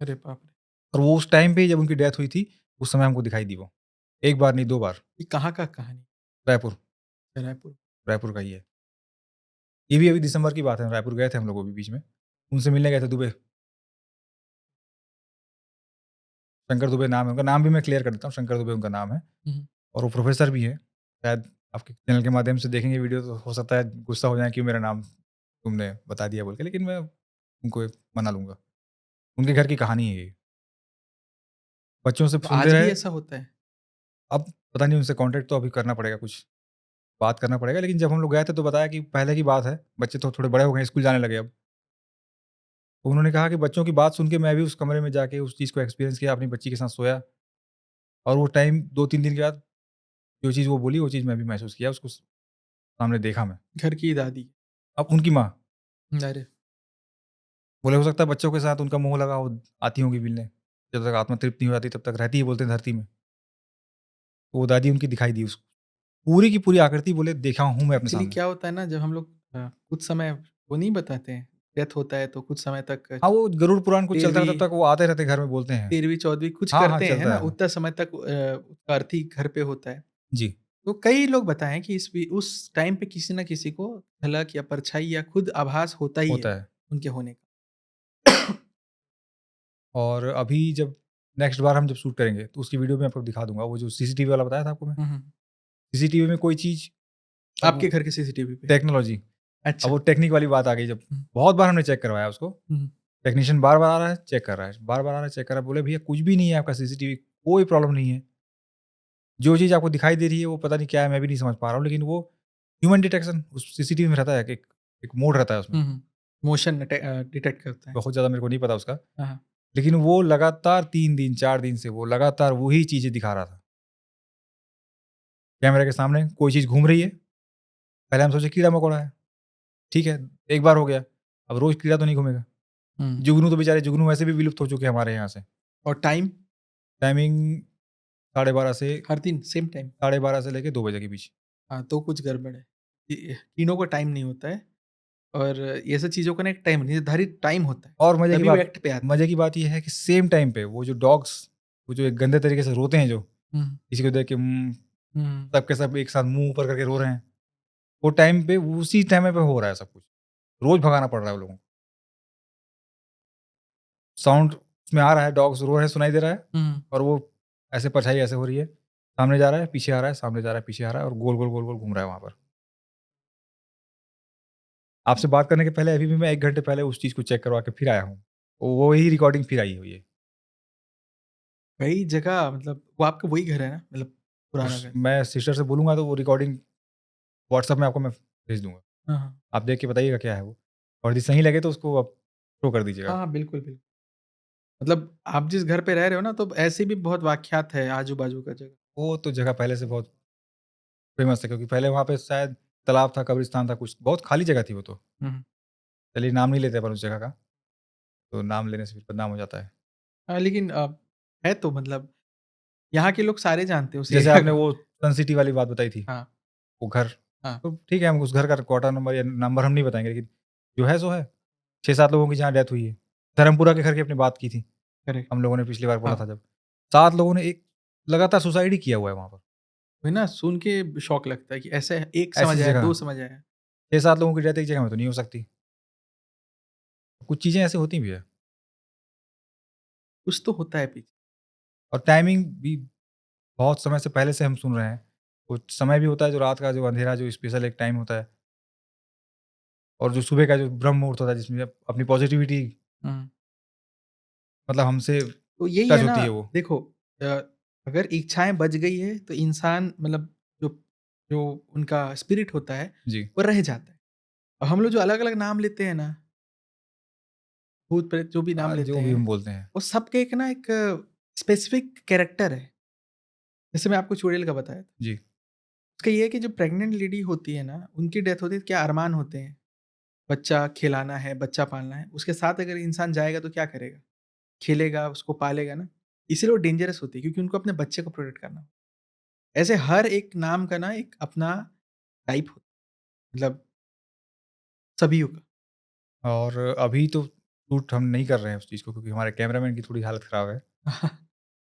अरे बाप रे! और वो उस टाइम पे जब उनकी डेथ हुई थी, उस समय हमको दिखाई दी वो। 1 बार नहीं 2 बार। ये कहाँ का कहानी? रायपुर, रायपुर। रायपुर का ही है। ये भी अभी दिसंबर की बात है, रायपुर गए थे हम लोग अभी बीच में। उनसे मिलने गए थे दुबई। शंकर दुबे नाम है उनका, नाम भी मैं क्लियर कर देता हूँ, शंकर दुबे उनका नाम है हुँ, और वो प्रोफ़ेसर भी हैं। शायद आपके चैनल के माध्यम से देखेंगे वीडियो तो हो सकता है गुस्सा हो जाएँ, क्यों मेरा नाम तुमने बता दिया बोल के, लेकिन मैं उनको मना लूँगा। उनके घर की कहानी है ये। बच्चों से तो सुनते आज भी रहे, ऐसा होता है? अब पता नहीं उनसे कॉन्टैक्ट तो अभी करना पड़ेगा, कुछ बात करना पड़ेगा, लेकिन जब हम लोग गए थे तो बताया कि पहले की बात है, बच्चे तो थोड़े बड़े हो गए हैं, स्कूल जाने लगे अब। तो उन्होंने कहा कि बच्चों की बात सुन के मैं भी उस कमरे में जाके उस चीज़ को एक्सपीरियंस किया, अपनी बच्ची के साथ सोया और वो टाइम 2-3 दिन के बाद जो चीज़ वो बोली, वो चीज़ मैं भी महसूस किया, उसको सामने देखा मैं। घर की दादी। अब उनकी माँ, अरे! बोले हो सकता है बच्चों के साथ उनका मोह लगा हो, आती होंगी मिलने। जब तक आत्मा तृप्त नहीं हो जाती तब तक रहती है बोलते हैं धरती में। तो वो दादी उनकी दिखाई दी उसको। पूरी की पूरी आकृति बोले देखा हूँ मैं अपने एक्चुअली सामने। क्या होता है ना जब हम लोग कुछ समय वो नहीं बताते हैं, डेथ होता है तो कुछ समय तक हाँ, वो गरुड़ पुराण कुछ चलता रहता 13वीं है तब तक वो आते रहते हैं घर में बोलते हैं। 13वीं 14वीं कुछ हाँ, हाँ, करते हैं, है चलता ना? है वो। उतना समय तक उसका अर्थी घर पे होता है। जी, तो कई लोग बताएँ कि उस टाइम पे किसी न किसी को झलक या परछाई या खुद आभास होता ही है, होता है। उनके होने का। और अभी जब नेक्स्ट बार हम जब शूट करेंगे तो उसकी वीडियो में आपको दिखा दूँगा, वो जो सीसीटीवी वाला बताया था आपको मैं। हुँ, हुँ। सीसीटीवी में कोई चीज़, अब आपके वो घर के सीसीटीवी पे? टेक्नोलॉजी, अब अच्छा। वो टेक्निक वाली बात आ गई जब, हुँ, बहुत बार हमने चेक करवाया उसको। हुँ, टेक्नीशियन बार-बार आ रहा है, चेक कर रहा है, बार-बार आ रहा है, चेक कर रहा है। बोले भैया कुछ भी नहीं है आपका सीसीटीवी, कोई प्रॉब्लम नहीं है। जो चीज़ आपको दिखाई दे रही है वो पता नहीं क्या है, मैं भी नहीं समझ पा रहा हूँ, लेकिन वो ह्यूमन डिटेक्शन उस सीसीटीवी में रहता है, एक एक मोड रहता है उसमें। हुँ, हुँ। मोशन डिटेक्ट करता है। बहुत ज़्यादा मेरे को नहीं पता उसका, हाँ, हाँ। लेकिन वो लगातार 3 दिन 4 दिन से वो लगातार वही चीज़ें दिखा रहा था। कैमरे के सामने कोई चीज़ घूम रही है, पहले हम सोचे कीड़ा-मकोड़ा है, ठीक है, एक बार हो गया, अब रोज़ कीड़ा तो नहीं घूमेगा। हुँ। जुगनू तो बेचारे, जुगनू वैसे भी विलुप्त हो चुके हैं हमारे यहाँ से। और टाइम? टाइमिंग 12:30 से हर दिन सेम टाइम? 12:30 से लेके 2 बजे के बीच। हाँ, तो कुछ गड़बड़ है। तीनों को टाइम नहीं होता है और ये सब चीज़ों का ना एक टाइम निर्धारित टाइम होता है, और तभी वो एक्ट पे आता है। मज़े की बात ये है कि सेम टाइम पे वो जो डॉग्स, वो जो एक गंदे तरीके से रोते हैं जो, हुँ, किसी को देख के हुँ। सब के सब एक साथ मुँह ऊपर करके रो रहे हैं। वो टाइम पे उसी टाइम पे हो रहा है सब कुछ। रोज़ भगाना पड़ रहा है वो लोगों को। साउंड उसमें आ रहा है, डॉग्स रो रहे हैं सुनाई दे रहा है हुँ। और वो ऐसे परछाई ऐसे हो रही है। सामने जा रहा है, पीछे आ रहा है, सामने जा रहा है, पीछे आ रहा है और गोल-गोल, गोल-गोल घूम रहा है वहाँ पर। आपसे बात करने के पहले अभी भी मैं 1 घंटे पहले उस चीज़ को चेक करवा के फिर आया हूँ। वही रिकॉर्डिंग फिर आई हुई है। कई जगह मतलब वो आपका वही घर है ना? मतलब पुराना उस घर? मैं सिस्टर से बोलूँगा तो वो रिकॉर्डिंग व्हाट्सएप में आपको मैं भेज दूँगा। हाँ, हाँ। आप देख के बताइएगा क्या है वो, और यदि सही लगे तो उसको आप शो कर दीजिएगा। हाँ, हाँ, बिल्कुल, बिल्कुल। मतलब आप जिस घर पे रह रहे हो ना, तो ऐसे भी बहुत वाक़यात है आजू-बाजू का जगह। वो तो जगह पहले से बहुत फ़ेमस है, क्योंकि पहले वहाँ पे शायद तालाब था, कब्रिस्तान था कुछ, बहुत खाली जगह थी वो तो। हुँ, हुँ। चलिए नाम नहीं लेते अपन उस जगह का, तो नाम लेने से फिर बदनाम हो जाता है। हाँ, लेकिन है तो मतलब यहाँ के लोग सारे जानते हैं उस जैसे एरिया आपने को। वो सन सिटी वाली बात बताई थी, हाँ, वो घर, हाँ, तो ठीक है हम उस घर का क्वार्टर नंबर या नंबर हम नहीं बताएँगे, लेकिन जो है सो है। 6-7 लोगों की जहाँ डेथ हुई है। धर्मपुरा के घर की आपने बात की थी, करेक्ट। हम लोगों ने पिछली बार बोला हाँ, था जब। 7 लोगों ने एक लगातार सुसाइड ही किया हुआ है वहाँ पर। वही ना सुन के शॉक लगता है कि ऐसे 1 ऐसी समझ आया, जगह 2 समझ आया। 6-7 लोगों की डेथ एक जगह में तो नहीं हो सकती। कुछ चीज़ें ऐसी होती भी है। कुछ तो होता है पीछे। और टाइमिंग भी बहुत समय से पहले से हम सुन रहे हैं। कुछ समय भी होता है जो रात का जो अंधेरा जो स्पेशल एक टाइम होता है, और जो सुबह का जो ब्रह्म मुहूर्त होता है जिसमें अपनी पॉज़िटिविटी हुँ। मतलब हमसे तो यही टच है ना होती है वो। देखो अ, अगर इच्छाएँ बच गई है तो इंसान मतलब जो जो उनका स्पिरिट होता है जी। वो रह जाता है। और हम लोग जो अलग-अलग नाम लेते हैं ना, भूत-प्रेत जो भी नाम लेते जो भी हैं, हम बोलते हैं। वो सबके एक ना एक स्पेसिफिक कैरेक्टर है। जैसे मैं आपको चुड़ैल का बताया था। जी। उसका ये है कि जो प्रेग्नेंट लेडी होती है ना, उनकी डेथ होती है तो क्या अरमान होते हैं, बच्चा खिलाना है, बच्चा पालना है। उसके साथ अगर इंसान जाएगा तो क्या करेगा? खेलेगा, उसको पालेगा ना। इसीलिए वो डेंजरस होती है क्योंकि उनको अपने बच्चे को प्रोटेक्ट करना होता है। ऐसे हर एक नाम का ना एक अपना टाइप होता है, मतलब सभी का। और अभी तो शूट हम नहीं कर रहे हैं उस चीज़ को, क्योंकि हमारे कैमरामैन की थोड़ी हालत ख़राब है।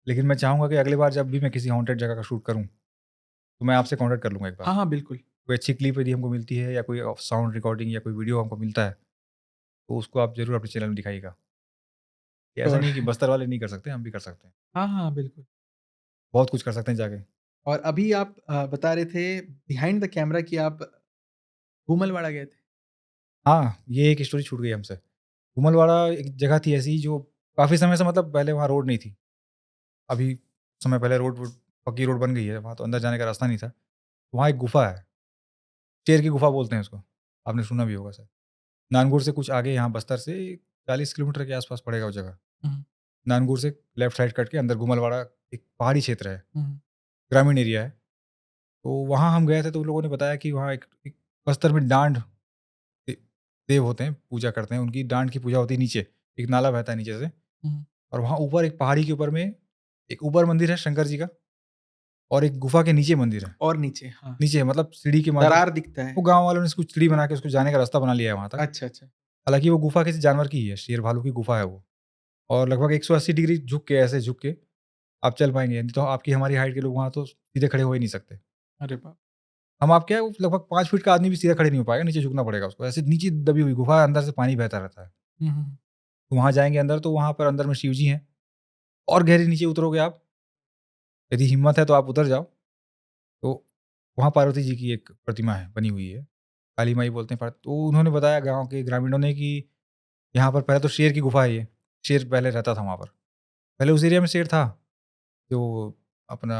लेकिन मैं चाहूँगा कि अगली बार जब भी मैं किसी हॉन्टेड जगह का शूट करूँ, तो मैं आपसे कॉन्टैक्ट कर लूँगा एक बार। हाँ, हाँ, बिल्कुल। कोई अच्छी क्लिप यदि हमको मिलती है या कोई साउंड रिकॉर्डिंग या कोई वीडियो हमको मिलता है, तो उसको आप ज़रूर अपने चैनल में दिखाइएगा। कि ऐसा श्योर। नहीं है कि बस्तर वाले नहीं कर सकते, हम भी कर सकते हैं। हाँ, हाँ, बिल्कुल। बहुत कुछ कर सकते हैं जाके। और अभी आप बता रहे थे बिहाइंड द कैमरा कि आप गुमलवाड़ा गए थे। हाँ, ये एक स्टोरी छूट गई हमसे। गुमलवाड़ा एक जगह थी ऐसी जो काफ़ी समय से, मतलब पहले वहाँ रोड नहीं थी। अभी समय पहले रोड वोड पक्की रोड बन गई है, वहाँ तो अंदर जाने का रास्ता नहीं था। वहाँ एक गुफ़ा है, शेर की गुफ़ा बोलते हैं उसको, आपने सुना भी होगा शायद। नानगुर से कुछ आगे, यहाँ बस्तर से 40 किलोमीटर के आस-पास पड़ेगा वो जगह। हुँ, नानगुर से लेफ्ट साइड कट के अंदर गुमलवाड़ा एक पहाड़ी क्षेत्र है, हुँ, ग्रामीण एरिया है। तो वहाँ हम गए थे, तो उन लोगों ने बताया कि वहाँ एक एक बस्तर में डांड दे देव होते हैं, पूजा करते हैं, उनकी डांड की पूजा होती है नीचे, एक नाला बहता है नीचे से, हुँ। और वहाँ ऊपर एक पहाड़ी के ऊपर में एक ऊपर मंदिर है शंकर जी का, और एक गुफ़ा के नीचे मंदिर है। और नीचे, हाँ। नीचे मतलब सीढ़ी के माध्यम से दरार दिखता है। वो गाँव वालों ने कुछ सीढ़ी बना के उसको जाने का रास्ता बना लिया है वहाँ तक। अच्छा, अच्छा। हालाँकि वो गुफ़ा किसी जानवर की ही है, शेर भालू की गुफ़ा है वो, और लगभग 180 डिग्री झुक के, ऐसे झुक के आप चल पाएँगे, नहीं तो आपकी हमारी हाइट के लोग वहाँ तो सीधे खड़े हो ही नहीं सकते। अरे बाप! हम आप क्या है, वो लगभग 5 फीट का आदमी भी सीधा खड़े नहीं हो पाएगा, नीचे झुकना पड़ेगा उसको। ऐसे नीचे दबी हुई गुफ़ा है, अंदर से पानी बहता रहता है। हुँ, हुँ। तो वहाँ जाएँगे अंदर, तो वहाँ पर अंदर में शिव जी हैं, और गहरे नीचे उतरोगे आप, यदि हिम्मत है तो आप उतर जाओ, तो वहाँ पार्वती जी की एक प्रतिमा है, बनी हुई है। काली माई बोलते हैं तो उन्होंने बताया गाँव के ग्रामीणों ने कि यहाँ पर पहले तो शेर की गुफ़ा है ये, शेर पहले रहता था वहाँ पर। पहले उस एरिया में शेर था, जो अपना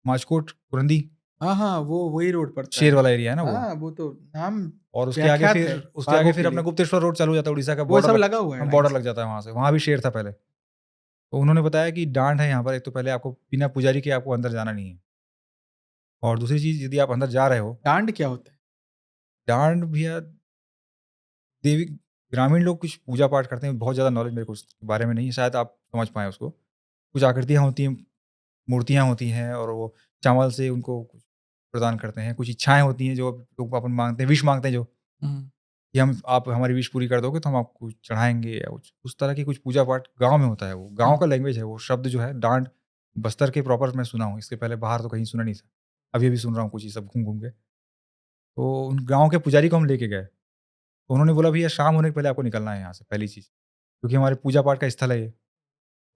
माचकोट, कुरंदी, हाँ, हाँ, वो वही रोड पड़ता शेर है। वाला एरिया है ना वो। हाँ, वो तो नाम और उसके आगे व्याख्यात फिर है बाघों के अपना लिए। गुप्तेश्वर रोड चालू हो जाता है, उड़ीसा का वो बॉर्डर सब लगा हुआ है लाइन बॉर्डर से। लग जाता है वहाँ से। वहाँ भी शेर था पहले। तो उन्होंने बताया कि डांड है यहाँ पर, एक तो पहले आपको बिना पुजारी के आपको अंदर जाना नहीं है। और दूसरी चीज़, यदि आप अंदर जा रहे हो, डांड क्या होता है? डांड भैया देवी, ग्रामीण लोग कुछ पूजा पाठ करते हैं, बहुत ज़्यादा नॉलेज मेरे को उसके बारे में नहीं है, शायद आप समझ पाएँ उसको। कुछ आकृतियाँ होती हैं, मूर्तियाँ होती हैं, और वो चावल से उनको कुछ प्रदान करते हैं। कुछ इच्छाएँ होती हैं जो लोग अपन माँगते हैं, विश माँगते हैं जो, हुँ, कि हम आप हमारी विश पूरी कर दोगे तो हम आपको चढ़ाएँगे, या कुछ उस तरह की कुछ पूजा पाठ गाँव में होता है वो। गाँव हुँ, का लैंग्वेज है वो, शब्द जो है डांड, बस्तर के प्रॉपर मैं सुना हूँ, इसके पहले बाहर तो कहीं सुना नहीं था। अभी-अभी सुन रहा हूँ कुछ ये सब घूम-घूम के। तो उन गाँव के पुजारी को हम लेके गए। तो उन्होंने बोला भैया शाम होने के पहले आपको निकलना है यहाँ से, पहली चीज़। क्योंकि हमारे पूजा पाठ का स्थल है ये।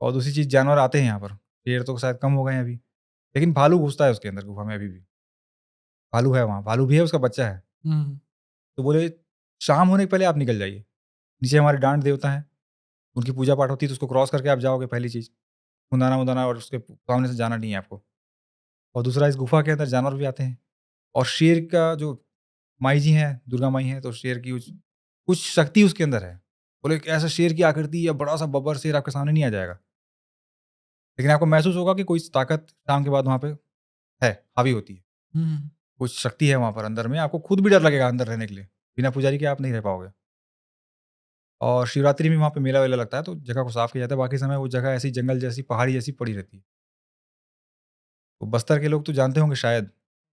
और दूसरी चीज़, जानवर आते हैं यहाँ पर। शेर तो शायद कम हो गए हैं अभी। लेकिन भालू घुसता है उसके अंदर गुफ़ा में अभी भी। भालू है वहाँ, भालू भी है, उसका बच्चा है। हुँ, तो बोले शाम होने के पहले आप निकल जाइए। नीचे हमारे डांट देवता हैं, उनकी पूजा पाठ होती है, तो उसको क्रॉस करके आप जाओगे पहली चीज़। मुंदाना-वुंदाना और उसके सामने से जाना नहीं है आपको। और दूसरा, इस गुफ़ा के अंदर जानवर भी आते हैं। और शेर का जो माई जी हैं, दुर्गा माई हैं, तो शेर की कुछ शक्ति उसके अंदर है। बोले एक ऐसा शेर की आकृति या बड़ा-सा बब्बर शेर आपके सामने नहीं आ जाएगा। लेकिन आपको महसूस होगा कि कोई ताकत शाम के बाद वहाँ पे है, हावी होती है। हुँ, कुछ शक्ति है वहाँ पर अंदर में, आपको खुद भी डर लगेगा अंदर रहने के लिए। बिना पुजारी के आप नहीं रह पाओगे। और शिवरात्रि में वहाँ पे मेला-वेला लगता है, तो जगह को साफ़ किया जाता है, बाकी समय वो जगह ऐसी जंगल जैसी, पहाड़ी जैसी पड़ी रहती है। तो बस्तर के लोग तो जानते होंगे शायद,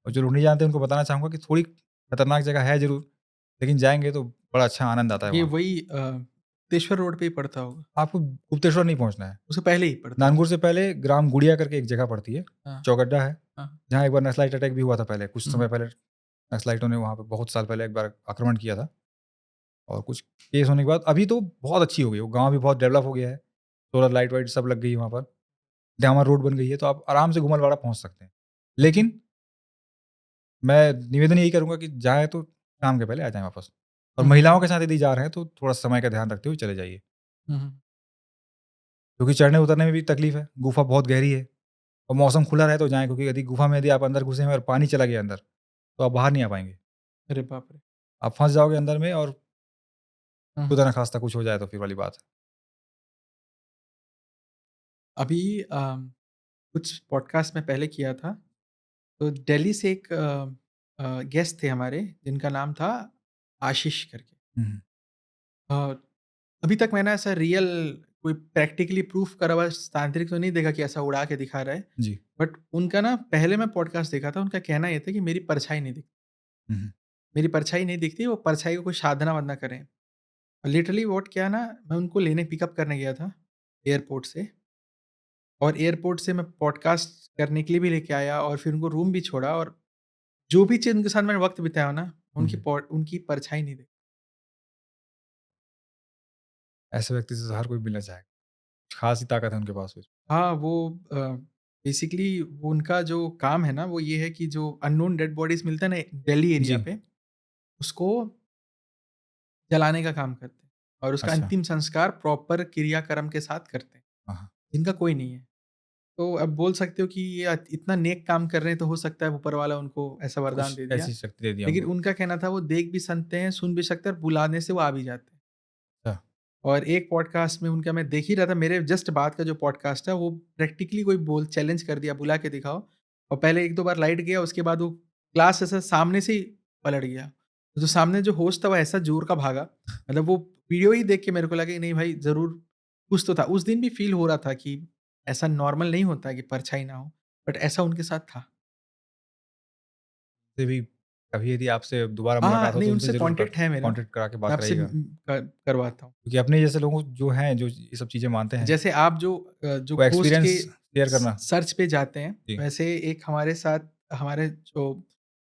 और जो लोग नहीं जानते उनको बताना चाहूँगा कि थोड़ी खतरनाक जगह है ज़रूर, लेकिन जाएँगे तो बड़ा अच्छा आनंद आता है ये वहाँ। वही तेश्वर रोड पे ही पड़ता होगा। आपको गुप्तेश्वर नहीं पहुँचना है। उससे पहले ही पड़ता होगा। नानगुर से पहले ग्राम गुड़िया करके एक जगह पड़ती है, हाँ, चौगड्डा है, हाँ। जहाँ एक बार नक्सलाइट अटैक भी हुआ था पहले, कुछ हुँ, समय पहले नक्सलाइटों ने वहाँ पे बहुत साल पहले एक बार आक्रमण किया था। और कुछ केस होने के बाद अभी तो बहुत अच्छी हो गई, वो गाँव भी बहुत डेवलप हो गया है। सोलर लाइट वाइट सब लग गई है वहाँ पर। डामर रोड बन गई है, तो आप आराम से गुमलवाड़ा पहुँच सकते हैं। हुँ, लेकिन मैं निवेदन यही करूँगा कि जाएँ तो शाम के पहले आ जाएँ वापस। और हुँ, हुँ, महिलाओं के साथ यदि जा रहे हैं तो थोड़ा समय का ध्यान रखते हुए चले जाइए। हुँ, हुँ। क्योंकि चढ़ने-उतरने में भी तकलीफ है, गुफ़ा बहुत गहरी है, और मौसम खुला रहे तो जाएँ, क्योंकि यदि गुफ़ा में यदि आप अंदर घुसे हैं और पानी चला गया अंदर, तो आप बाहर नहीं आ पाएँगे। अरे बाप रे! आप फँस जाओगे अंदर में, और हुँ, हुँ। खुदा ना ख़ास्ता कुछ हो जाए तो फिर वाली बात है। अभी कुछ पॉडकास्ट में पहले किया था, तो दिल्ली से एक गेस्ट थे हमारे, जिनका नाम था आशीष करके। हुँ, हुँ। अ, अभी तक मैंने ऐसा रियल कोई प्रैक्टिकली प्रूफ करा हुआ तांत्रिक तो नहीं देखा कि ऐसा उड़ा के दिखा रहा है। जी। बट उनका ना पहले मैं पॉडकास्ट देखा था, उनका कहना ये था कि मेरी परछाई नहीं दिखती। हुँ, हुँ। मेरी परछाई नहीं दिखती, वो परछाई को कोई साधना-वाधना करें। लिटरली व्हाट किया ना, मैं उनको लेने पिकअप करने गया था एयरपोर्ट से, और एयरपोर्ट से मैं पॉडकास्ट करने के लिए भी लेके आया और फिर उनको रूम भी छोड़ा, और जो भी चीज़ उनके साथ मैंने वक़्त बिताया ना, हुँ, हुँ। उनकी परछाई नहीं दिखी। ऐसे व्यक्ति से तो हर कोई मिलना चाहेगा। ख़ास ही ताकत है उनके पास कुछ। हाँ, वो बेसिकली वो उनका जो काम है ना, वो ये है कि जो अननोन डेड बॉडीज़ मिलता है ना दिल्ली एरिया जी। पे, उसको जलाने का काम करते हैं और उसका अच्छा। अंतिम संस्कार प्रॉपर क्रियाक्रम के साथ करते हैं, हाँ, हाँ। जिनका कोई नहीं है। तो अब बोल सकते हो कि ये इतना नेक काम कर रहे हैं, तो हो सकता है ऊपर वाला उनको ऐसा वरदान कुछ दे दिया। ऐसी शक्ति दे दिया लेकिन उनको। उनका कहना था वो देख भी सकते हैं, सुन भी सकते हैं और बुलाने से वो आ भी जाते हैं। अच्छा। और एक पॉडकास्ट में उनका मैं देख ही रहा था, मेरे जस्ट बाद का जो पॉडकास्ट है वो प्रैक्टिकली कोई बोल चैलेंज कर दिया, बुला के दिखाओ, और पहले 1-2 बार लाइट गया, उसके बाद वो ग्लास ऐसा सामने से ही पलट गया। तो जो सामने जो होस्ट था वो ऐसा ज़ोर का भागा, मतलब वो वीडियो ही देख के मेरे को लगा कि नहीं भाई ज़रूर कुछ तो था। उस दिन भी फ़ील हो रहा था कि ऐसा नॉर्मल नहीं होता है कि परछाई ना हो, बट ऐसा उनके साथ था। से भी कभी यदि आपसे दोबारा हाँ, हाँ, मुलाकात हो नहीं तो उनसे उनसे ज़रूर कॉन्टैक्ट है मेरा, कॉन्टैक्ट करा के मैं बात आपसे कराइएगा। करवाता हूँ। क्योंकि अपने जैसे लोग जो हैं, जो ये सब चीज़ें मानते हैं, जैसे आप जो वो घोस्ट के एक्सपीरियंस शेयर करना। सर्च पे जाते हैं, जी। वैसे एक हमारे साथ हमारे जो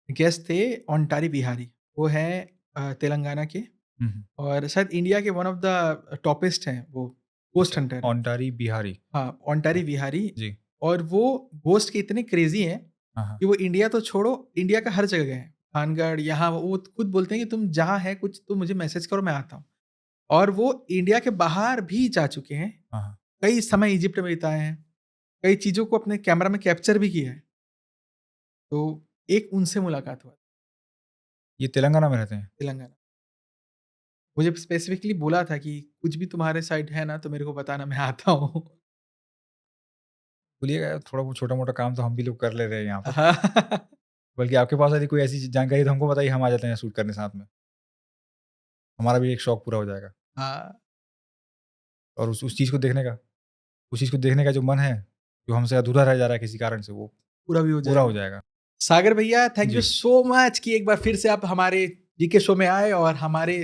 गेस्ट थे ओंटारी बिहारी, वो हैं तेलंगाना के, हुँ, हुँ। और शायद इंडिया के वन ऑफ द टॉपेस्ट हैं, वो घोस्ट अच्छा, हंटर हैं। ओंटारी बिहारी। हाँ, ओंटारी हाँ, बिहारी, जी। और वो घोस्ट के इतने क्रेज़ी हैं हाँ, हाँ। कि वो इंडिया तो छोड़ो, इंडिया का हर जगह गए हैं। खानगढ़, यहाँ वो खुद बोलते हैं कि तुम जहाँ है कुछ तो मुझे मैसेज करो, मैं आता हूँ। और वो इंडिया के बाहर भी जा चुके हैं। हाँ, हाँ। कई समय इजिप्ट में बिताए हैं, कई चीज़ों को अपने कैमरा में कैप्चर भी किया है। तो एक उनसे मुलाकात हुआ, ये तेलंगाना में रहते हैं? तेलंगाना। मुझे स्पेसिफिकली बोला था कि कुछ भी तुम्हारे साइड है ना, तो मेरे को बताना, मैं आता हूँ। बोलिएगा थोड़ा बहुत छोटा-मोटा काम तो हम भी लोग कर ले रहे हैं यहाँ पर। हाँ। बल्कि आपके पास यदि कोई ऐसी जानकारी है तो हमको बताइए, हम आ जाते हैं शूट करने साथ में। हमारा भी एक शौक पूरा हो जाएगा। हाँ, और उस चीज़ को देखने का उस चीज़ को देखने का जो मन है, जो हमसे अधूरा रह जा रहा है किसी कारण से, वो पूरा भी हो पूरा हो जाएगा। जाएगा। सागर भैया, thank you ji. So much कि एक बार फिर से आप हमारे जीके शो में आए और हमारे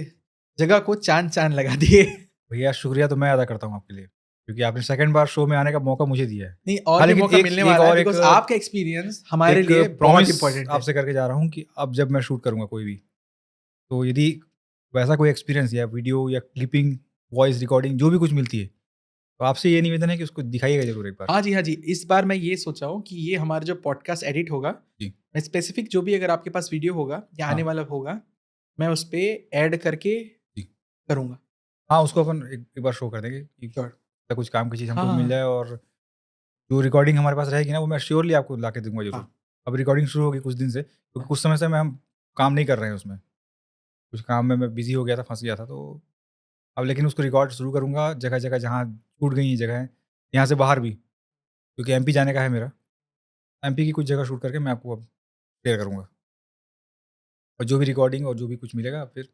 जगह को चाँद-चाँद लगा दिए। भैया शुक्रिया तो मैं अदा करता हूँ आपके लिए, क्योंकि आपने सेकंड बार शो में आने का मौका मुझे दिया है। नहीं, और हाँ, भी लेकिन मौका एक मिलने एक वाला है, और बिकॉज़ आपका एक्सपीरियंस हमारे एक लिए बहुत प्रॉमिस इम्पोर्टेंट है। आपसे करके जा रहा हूँ कि अब जब मैं शूट करूँगा कोई भी, तो यदि वैसा कोई एक्सपीरियंस या वीडियो या क्लिपिंग, वॉइस रिकॉर्डिंग जो भी कुछ मिलती है, तो आपसे ये निवेदन है कि उसको दिखाइएगा ज़रूर एक बार। हाँ जी, हाँ जी। इस बार मैं ये सोचा हूँ कि ये हमारा जो पॉडकास्ट एडिट होगा, जी। मैं स्पेसिफ़िक जो भी अगर आपके पास वीडियो होगा या आने हाँ, वाला होगा, मैं उसपे ऐड करके जी। करूँगा। हाँ, उसको अपन एक बार शो कर देंगे कि श्योर। कुछ काम की चीज़ हाँ, हमको भी हाँ, मिल हाँ। जाए, और जो रिकॉर्डिंग हमारे पास रहेगी ना, वो मैं श्योरली आपको ला के दूँगा ज़रूर। हाँ, अब रिकॉर्डिंग शुरू होगी कुछ दिन से, क्योंकि हाँ। कुछ समय से हम काम नहीं कर रहे हैं उसमें। कुछ काम में मैं बिज़ी हो गया था, फँस गया था, तो अब लेकिन उसको रिकॉर्ड शुरू करूँगा जगह-जगह जहाँ छूट गई हैं जगहें, यहाँ से बाहर भी, क्योंकि एमपी जाने का है मेरा। एमपी की कुछ जगह शूट करके मैं आपको अब शेयर करूँगा, और जो भी रिकॉर्डिंग और जो भी कुछ मिलेगा फिर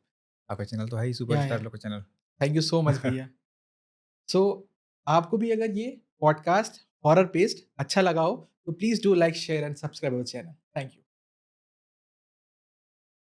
आपका चैनल तो है ही, या सुपरस्टार लोग का channel. Thank you so much भैया। सो आपको भी अगर ये पॉडकास्ट हॉरर बेस्ड अच्छा लगा हो, तो please do like, share and subscribe our channel. Thank you.